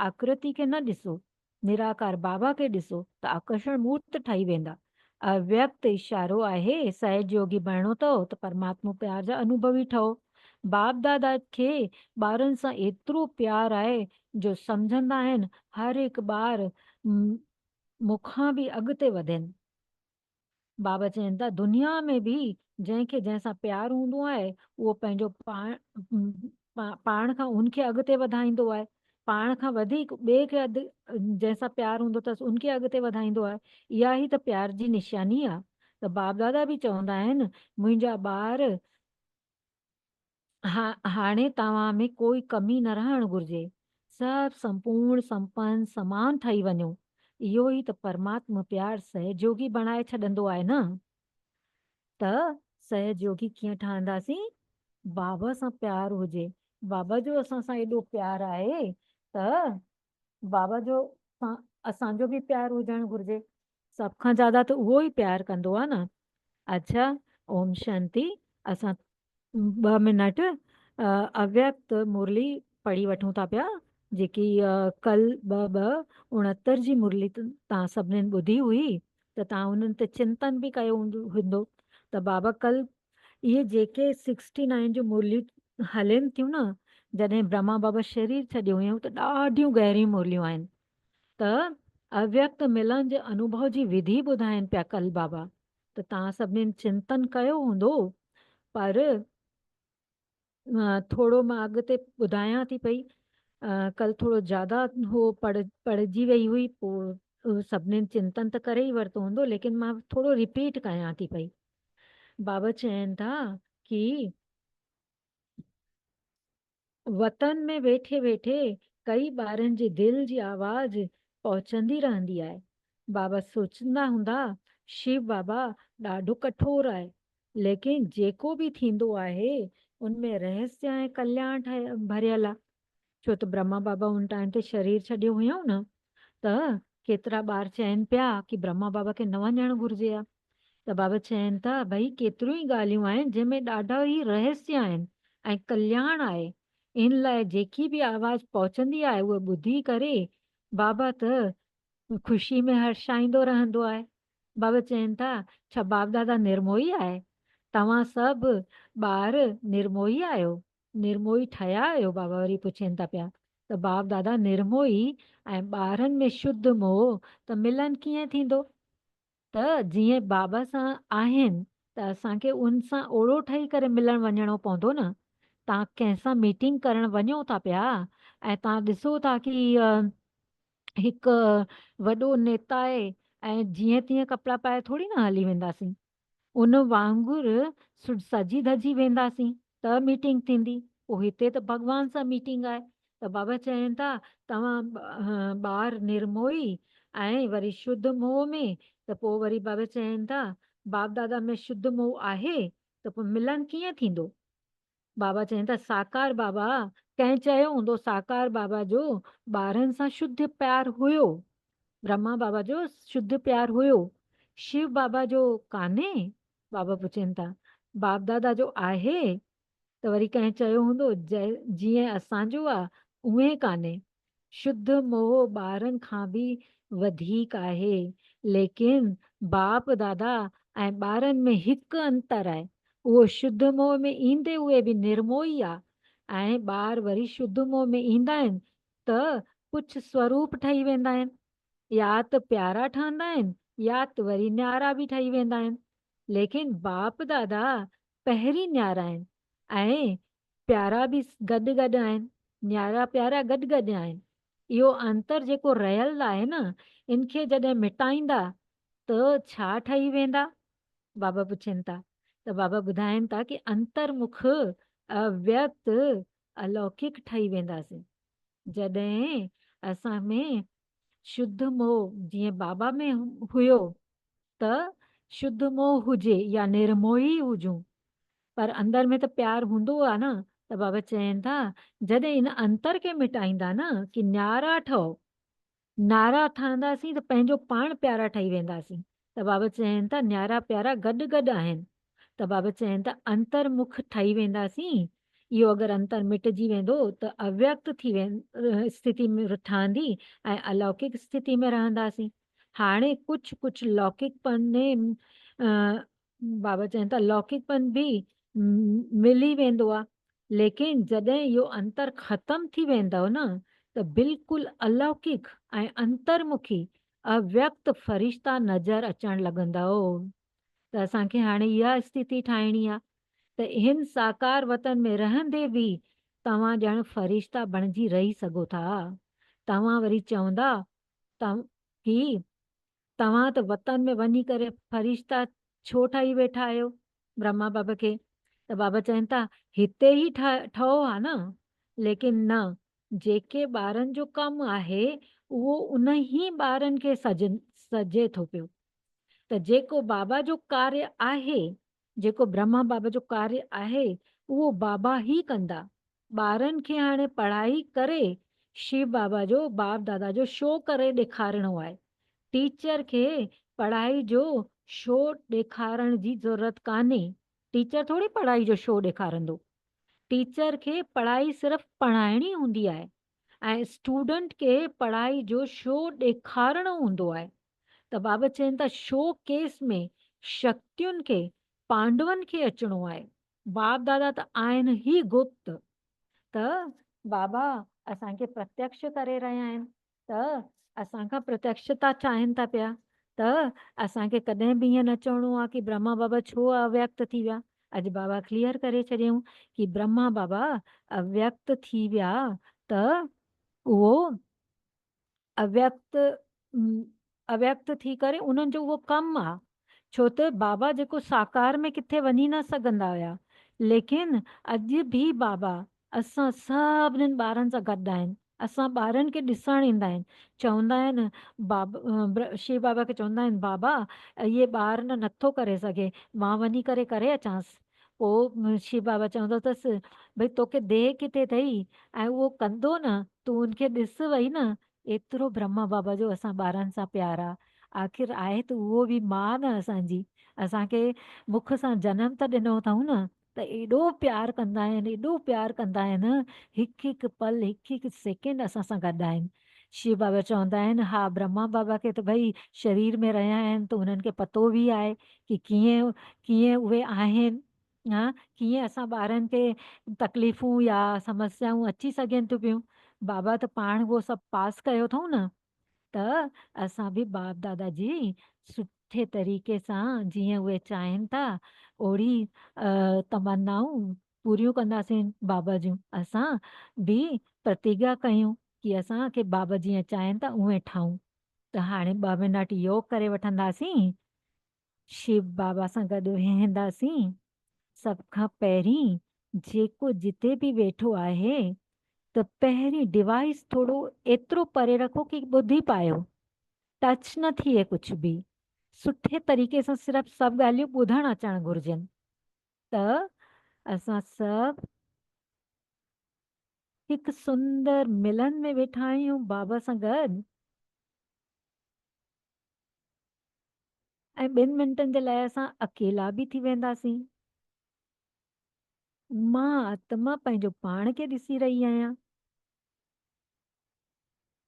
आकृति खे न ॾिसो, निराकार बाबा खे ॾिसो त आकर्षण मूर्त ठही वेंदा। अव्यक्त इशारो आहे सहयोगी बणिणो अथव त परमात्मा प्यार जा अनुभवी ठहो। बाप दादा खे ॿारनि सां एतिरो प्यार आहे जो सम्झंदा आहिनि हर हिकु ॿार मूंखां बि अॻिते वधनि। बाबा चवनि था दुनिया में बि जंहिंखे जंहिंसां प्यार हूंदो आहे उहो पंहिंजो पाण खां उनखे अॻिते वधाईंदो आहे, पाण खां वधीक ॿिए खे जंहिंसां प्यार हूंदो अथसि उनखे अॻिते वधाईंदो आहे। इहा ई त प्यार जी निशानी आहे। त बाप दादा बि चवंदा आहिनि मुंहिंजा ॿार हाणे तव्हां में कोई कमी न रहणु घुरिजे, सभु संपूर्ण संपन्न समान ठही वञो। इहो ई त परमात्मा प्यार सहयोगी बणाए छॾंदो आहे न। त सहयोगी कीअं ठहंदासीं? बाबा सां प्यार हुजे। बाबा जो असां सां एॾो प्यार आहे त बाबा जो असांजो बि प्यार हुजणु घुरिजे। सभ खां ज्यादा त उहो ई प्यार कंदो आहे न। अच्छा, ओम शांति। असां 2 मिनट अव्यक्त मुरली पढ़ी वठूं था पिया, जेकी कल 2/2/69 जी मुरली तव्हां सभिनीनि ॿुधी हुई। त तव्हां उन्हनि ते चिंतन बि कयो हूंदो। त बाबा कल इहे जेके 69 जूं मुरलियूं हलनि थियूं न, जॾहिं ब्रह्मा बाबा शरीर छॾियो हुयऊं त ॾाढियूं गहरियूं मुरलियूं आहिनि। त अव्यक्त मिलन जे अनुभव जी विधि ॿुधाइनि पिया कल बाबा। त तव्हां सभिनीनि चिंतन कयो हूंदो, पर थोरो मां अॻिते ॿुधायां थी पई। कल थोरो ज़्यादा हो पढ़जी वई हुई, पोइ सभिनीनि चिंतन त करे ई वरितो हूंदो, लेकिन मां थोरो रिपीट कयां थी पई। बाबा चवनि था कि वतन में वेठे वेठे कई ॿारनि जे दिलि जी आवाज़ पहुचंदी रहंदी आहे। बाबा सोचंदा हूंदा शिव बाबा ॾाढो कठोर आहे, लेकिन जेको बि थींदो आहे उनमें रहस्य ऐं कल्याण भरियल आहे। छो त ब्रह्मा बाबा उन टाइम ते शरीर छॾियो हुयऊं न, त केतिरा ॿार चवनि पिया कि ब्रह्मा बाबा खे न वञणु घुरिजे आहे। त बाबा चवनि था भई केतिरियूं ई ॻाल्हियूं आहिनि जंहिंमें ॾाढा ई रहस्य आहिनि ऐं कल्याण आहे। इन लाइ जेकी बि आवाज़ पहुचंदी आहे उहा ॿुधी करे बाबा त ख़ुशी में हर्षाईंदो रहंदो आहे। बाबा चवनि था छा बाप दादा निर्मोही आहे? तव्हां सभु ॿार निर्मोही आहियो, निर्मोही ठहिया आहियो? बाबा वरी पुछनि था पिया। त बाप दादा निर्मोही ऐं ॿारनि में शुद्ध मोह त मिलन कीअं थींदो? त जीअं बाबा सां आहिनि त असांखे उन सां ओड़ो ठही करे मिलण वञिणो पवंदो न। तव्हां कंहिंसां मीटिंग करण वञो था पिया ऐं तव्हां ॾिसो था कि हिकु वॾो नेता आहे ऐं जीअं तीअं कपिड़ा पाए थोरी न हली वेंदासीं। उन वांगुरु सजी धजी वेंदासीं त मीटिंग थींदी। पोइ हिते त भॻवान सां मीटिंग आहे। त बाबा चवनि था तव्हां ॿार निर्मोही ऐं वरी शुद्ध मोह में, त पोइ वरी बाबा चवनि था बाप दादा में शुद्ध मोह आहे त पोइ मिलन कीअं थींदो? बाबा चवनि था साकार बाबा, कंहिं चयो हूंदो साकार बाबा जो ॿारनि सां शुद्ध प्यार हुयो, ब्रह्मा बाबा जो शुद्ध प्यार हुयो, शिव बाबा जो कान्हे? बाबा पुछनि था बाप दादा जो आहे त वरी कंहिं चयो हूंदो जीअं असांजो आहे उहे कान्हे। शुद्ध मोह ॿारनि खां बि वधीक आहे, लेकिन बाप दादा ऐं ॿारनि में हिकु अंतर आहे। उहो शुद्ध मोह में ईंदे उहे बि निर्मोही आहे ऐं ॿार वरी शुद्ध मोह में ईंदा आहिनि त कुझु स्वरूप ठही वेंदा आहिनि। या त प्यारा ठहंदा आहिनि या त वरी न्यारा बि ठही वेंदा आहिनि। लेकिन बाप दादा पहिरीं न्यारा आहिनि ऐं प्यारा बि गॾु गॾु आहिनि, न्यारा प्यारा गॾु गॾु आहिनि। इहो अंतर जेको रहियल आहे न, इनखे जॾहिं मिटाईंदा त छा ठही वेंदा? बाबा पुछनि था। त बाबा ॿुधाइनि था कि अंतर्मुख अव्यक्त अलौकिक ठही वेंदासीं जॾहिं असां में शुद्ध मोह जीअं बाबा में हुयो त शुद्ध मोह हुजे या निर्मोही हुजूं, पर अंदर में त प्यार हूंदो आहे न। त बाबा चवनि था जॾहिं इन अंतर खे मिटाईंदा न कि न्यारा ठहो, नारा ठहंदासीं त पंहिंजो पाण प्यारा ठही वेंदासीं। त बाबा चवनि था न्यारा प्यारा गॾु गॾु आहिनि, त बाबा चवनि था अंतर्मुख ठही वेंदासीं। इहो अगरि अंतर मिटिजी वेंदो त अव्यक्त थी स्थिति में ठहंदी ऐं अलौकिक स्थिति में रहंदासीं। हाणे कुझु कुझु लौकिकपन में बाबा चवनि था लौकिकपन बि मिली वेंदो आहे, लेकिन जॾहिं इहो अंतर ख़तम थी वेंदव न त बिल्कुलु अलौकिक ऐं अंतर्मुखी अव्यक्त फरिश्ता नज़र अचणु लॻंदव। त असांखे हाणे इहा स्थिति ठाहिणी आहे त हिन साकार वतन में रहंदे बि तव्हां ॼण फरिश्ता बणिजी रही सघो था। तव्हां वरी चवंदा कि तव्हां त वतन में वञी करे फरिश्ता छो ठही वेठा आहियो ब्रह्मा बाबा खे। त बाबा चवनि था हिते ई ठहो आहे न, लेकिन न, जेके ॿारनि जो कमु आहे उहो उन ई ॿारनि खे सजे थो पियो। त जेको बाबा जो कार्य आहे, जेको ब्रह्मा बाबा जो कार्य आहे, उहो बाबा ई कंदा। ॿारनि खे हाणे पढ़ाई करे शिव बाबा जो बाप दादा जो शो करे ॾेखारिणो आहे। टीचर खे पढ़ाई जो शो ॾेखारण जी ज़रूरत कान्हे। टीचर थोरी पढ़ाई जो शो ॾेखारंदो। टीचर खे पढ़ाई सिर्फ़ु पढ़ाइणी हूंदी आहे ऐं स्टूडेंट खे पढ़ाई जो शो ॾेखारणो हूंदो आहे। त बाबा चवनि था शो केस में शक्तियुनि खे पांडवनि खे अचिणो आहे। बाप दादा त आहिनि ई गुप्त। त बाबा असांखे प्रत्यक्ष करे रहिया आहिनि। त असांखां प्रत्यक्षता चाहिनि था पिया। त असांखे कॾहिं बि ईअं न चवणो आहे कि ब्रह्मा बाबा छो अव्यक्त थी विया। अॼु बाबा क्लियर करे छॾियऊं कि ब्रह्मा बाबा अव्यक्त थी विया त उहो अव्यक्त थी करे उन्हनि जो उहो कमु आहे। छो त बाबा जेको साकार में किथे वञी न सघंदा हुया, लेकिन अॼु बि बाबा असां सभिनीनि ॿारनि सां गॾु आहिनि। असां ॿारनि खे ॾिसणु ईंदा आहिनि। चवंदा आहिनि शिव बाबा खे चवंदा आहिनि बाबा इहे ॿार नथो करे सघे, मां वञी करे अचांसि। पोइ शिव बाबा चवंदो अथसि भई तोखे देह किथे अथई ऐं उहो कंदो न, तूं उनखे ॾिस वई न। एतिरो ब्रह्मा बाबा जो असां ॿारनि सां प्यार आहे। आख़िर आहे त उहो बि मां न असांजी। असांखे मुख सां जनम त ॾिनो अथऊं न, त एॾो प्यार कंदा आहिनि, एॾो प्यार कंदा आहिनि। हिकु हिकु पल, हिकु हिकु सेकेंड असां सां गॾु आहिनि। शिव बाबा चवंदा आहिनि हा ब्रह्मा बाबा खे त भई शरीर में रहिया आहिनि त उन्हनि खे पतो बि आहे कि कीअं कीअं उहे आहिनि। हा, कीअं असां ॿारनि खे तकलीफ़ूं या समस्याऊं अची सघनि थियूं पियूं। बाबा त पाण उहो सभु पास कयो अथऊं न। त असां बि बाप दादा जी सुठे तरीक़े सां जीअं उहे चाहिनि था ओड़ी तमन्नाऊं पूरियूं कंदासीं बाबा जूं। असां बि प्रतिज्ञा कयूं कि असांखे बाबा जीअं चाहिनि था उहे ठाहूं। त हाणे 2 मिनट योग करे वठंदासीं। शिव बाबा सां गॾु वेहंदासीं। सभ खां पहिरीं जेको जिते बि वेठो आहे त पहिरीं डिवाइस थोरो एतिरो परे रखो कि ॿुधी पायो, टच न थिए कुझु बि। सुठे तरीक़े सां सिर्फ़ु सभु ॻाल्हियूं ॿुधणु अचणु घुरिजनि। त असां सभु हिकु सुंदर मिलन में वेठा आहियूं बाबा सां गॾु। ऐं 2 मिंटनि जे लाइ असां अकेला बि थी वेंदासीं। मां आत्मा पंहिंजो पाण खे ॾिसी रही आहियां।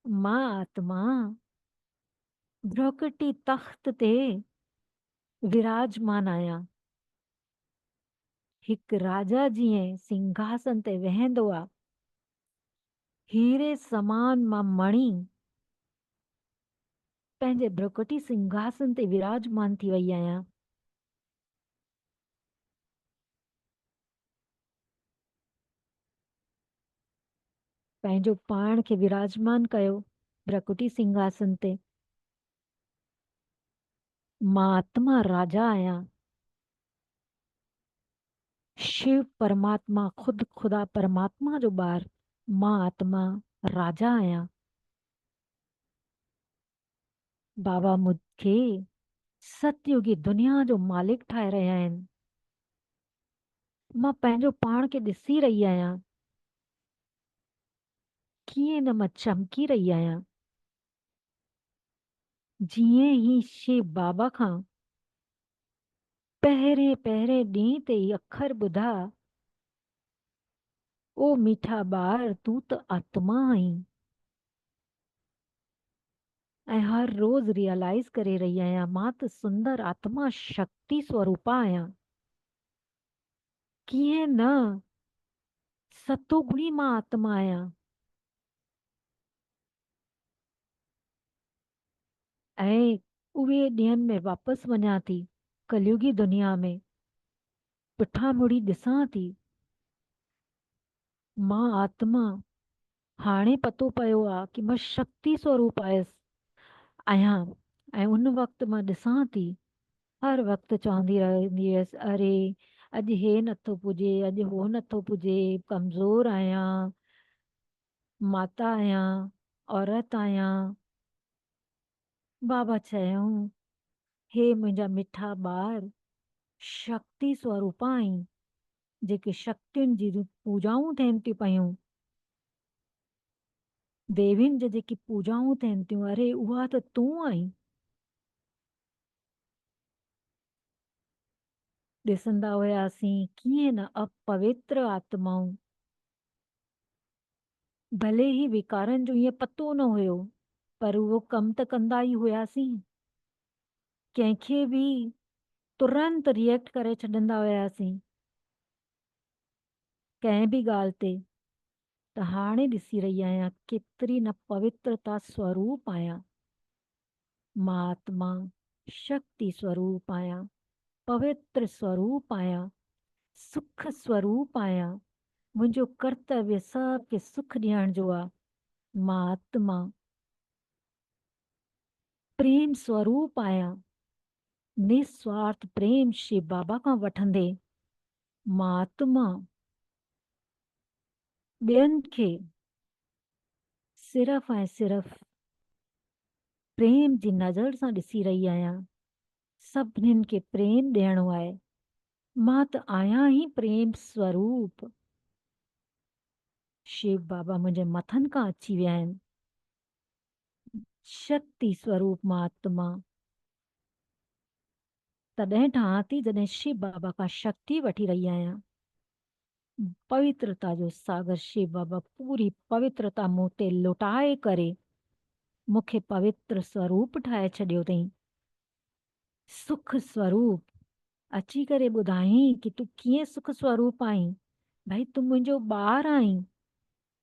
मां आत्मा भ्रकुटी तख़्त ते विराजमान आहियां। हिकु राजा जीअं सिंघासन ते वेहंदो आहे, हीरे समान मां मणी पंहिंजे भ्रकुटी सिंघासन ते विराजमान थी वई आहियां। पंहिंजो पाण खे विराजमान कयो भ्रकुटी सिंघासन ते। मां आत्मा राजा आहियां। शिव परमात्मा खुद खुदा परमात्मा जो ॿार मां आत्मा राजा आहियां। बाबा मूंखे सतयुगी दुनिया जो मालिक ठाहे रहिया आहिनि। मां पंहिंजो पाण खे ॾिसी रही आहियां। कीअं न मां चमकी रही आहियां। जीअं ई शिव बाबा खां पहिरें पहिरें ॾींहं ते ई अखर ॿुधा, ओ मीठा ॿार तूं त आत्मा आहीं। ऐं हर रोज़ रियलाइज़ करे रही आहियां मां त सुंदर आत्मा शक्ति स्वरूपा आहियां। कीअं न, सतोगुणी मां आत्मा आहियां। ऐं उहे ॾींहंनि में वापसि वञा थी कलयुगी दुनिया में, पुठा मुड़ी ॾिसां थी मां आत्मा। हाणे पतो पियो आहे कि मां शक्ति स्वरूप आहियां। ऐं उन वक़्तु मां ॾिसां थी, हर वक़्तु चवंदी रहंदी हुयसि, अरे अॼु हे नथो पुॼे, अॼु हो नथो पुॼे, कमज़ोर आहियां, माता आहियां, औरत आहियां। बाबा चयऊं, हे मुंहिंजा मिठा ॿार, शक्ति स्वरूपा आहीं, जेके शक्तियुनि जी पूजाऊं थियनि थियूं पयूं, देवियुनि जी जेकी पूजाऊं थियनि थियूं, अरे उहा त तूं आहीं। ॾिसंदा हुयासीं कीअं न अपवित्र आत्माऊं, भले ही विकारनि जो ईअं पतो न हुयो, पर उहो कम त कंदा ई हुयासीं। कंहिंखे बि तुरंत रिएक्ट करे छॾंदा हुयासीं कंहिं बि ॻाल्हि ते। त हाणे ॾिसी रही आहियां केतिरी न पवित्रता स्वरूप आहियां। मां आत्मा शक्ति स्वरूप आहियां, पवित्र स्वरूप आहियां, सुख स्वरूप आहियां। मुंहिंजो कर्तव्य सबके सुख ॾियण जो आहे। मां आत्मा प्रेम स्वरूप आहियां, निस्वार्थ प्रेम शिव बाबा खां वठंदे मां आत्मा ॿियनि खे सिर्फ़ ऐं सिर्फ़ प्रेम जी नज़र सां ॾिसी रही आहियां। सभिनीनि खे प्रेम ॾियणो आहे। मां त आहियां ई प्रेम स्वरूप। शिव बाबा मुंहिंजे मथनि खां अची विया आहिनि। शक्ति स्वरूप मां आत्मा तॾहिं ठहां थी जॾहिं शिव बाबा खां शक्ति वठी रही आहियां। पवित्रता जो सागर शिव बाबा पूरी पवित्रता मूं ते लुटाए करे मूंखे पवित्र स्वरूप ठाहे छॾियो अथई। सुख स्वरूप अची करे ॿुधाई कि तूं कीअं सुख स्वरूप आहीं। भाई तूं मुंहिंजो ॿार आहीं,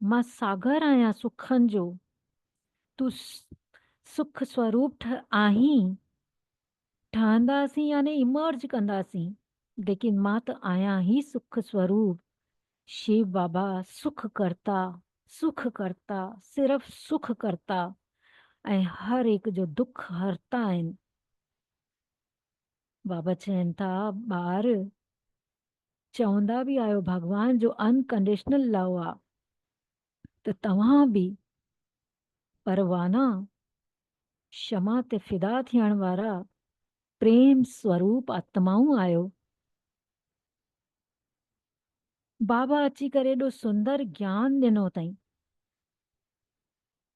मां सागर आहियां सुखनि जो। तूं सुख स्वरूप आहीं। ठहंदासीं यानी इमर्ज कंदासीं, लेकिन मां त आहियां ही सुख स्वरूप। शिव बाबा सुख करता, सुख करता, सिर्फ़ सुख करता ऐं हर एक जो दुख हरता आहिनि। बाबा चवनि था, ॿार चवंदा बि आहियो भॻवान जो अनकंडीशनल लव आहे, त तव्हां बि परवाना क्षमा ते फिदा थियण वारा प्रेम स्वरूप आत्माऊं आहियो। बाबा अची करे एॾो सुंदर ज्ञान ॾिनो अथई।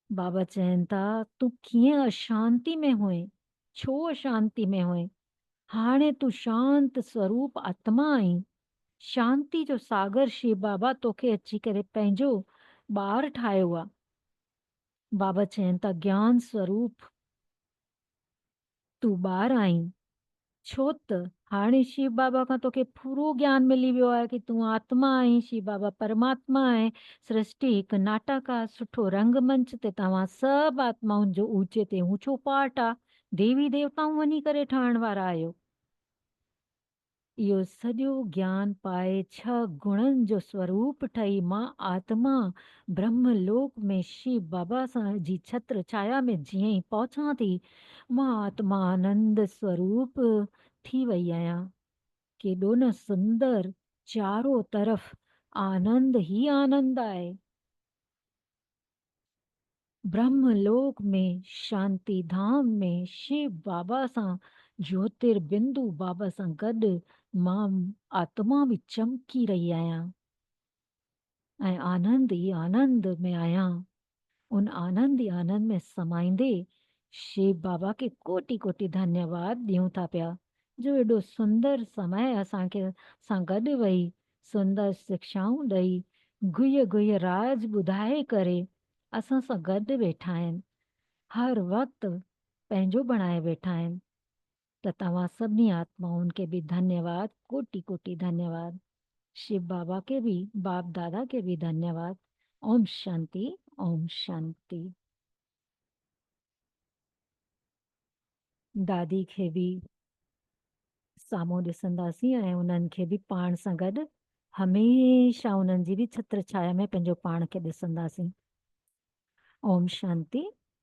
बाबा चवनि था, तूं कीअं अशांति में हुए, छो अशांति में हुए, हाणे तूं शांत स्वरूप आत्मा आहीं। शांति जो सागर शिव बाबा तोखे अची करे पंहिंजो ॿार ठाहियो आहे। बाबा चवनि था, ज्ञान स्वरूप तूं ॿार आहीं। छो त हाणे शिव बाबा खां तोखे पूरो ज्ञान मिली वियो आहे कि तूं आत्मा आहीं, शिव बाबा परमात्मा आहे। सृष्टि हिकु नाटक आहे, सुठो रंगमंच ते तव्हां सभु आत्माउनि जो ऊंचे ते ऊंचो पार्ट आहे। देवी देवताऊं वञी करे ठहण वारा आहियो। इहो सॼो ज्ञान पाए 6 गुणनि जो स्वरूप ठही मां आत्मा ब्रह्मलोक में शिव बाबा सां जी छत्र छाया में जीअं ई पहुचां थी, मां आत्मा आनंद स्वरूप थी वई आहियां। केॾो न सुंदर, चारों तरफ़ आनंद ही आनंद आहे। ब्रह्मलोक में, शांति धाम में शिव बाबा सां, ज्योतिर्बिंदु बाबा सां गॾु मां आत्मा बि चमकी रही आहियां ऐं आनंद ई आनंद में आहियां। उन आनंद ई आनंद में समाईंदे शिव बाबा के कोटि कोटि धन्यवाद ॾियूं था पिया। जो एॾो सुंदर समय असांखे सां गॾु वेही सुंदर शिक्षाऊं ॾेई गुह गुह राज ॿुधाए करे असां सां गॾु वेठा आहिनि, हर वक़्तु पंहिंजो बणाए वेठा आहिनि। त तव्हां सभिनी आत्माउनि खे बि धन्यवाद, कोटि कोटि धन्यवाद। शिव बाबा के भी, बाप दादा के भी धन्यवाद। ओम शांति, ओम शांति। दादी खे बि साम्हूं ॾिसंदासीं ऐं उन्हनि खे बि पाण सां गॾु हमेशह उन्हनि जी बि छत्र छाया में पंहिंजो पाण खे ॾिसंदासीं। ओम शांति।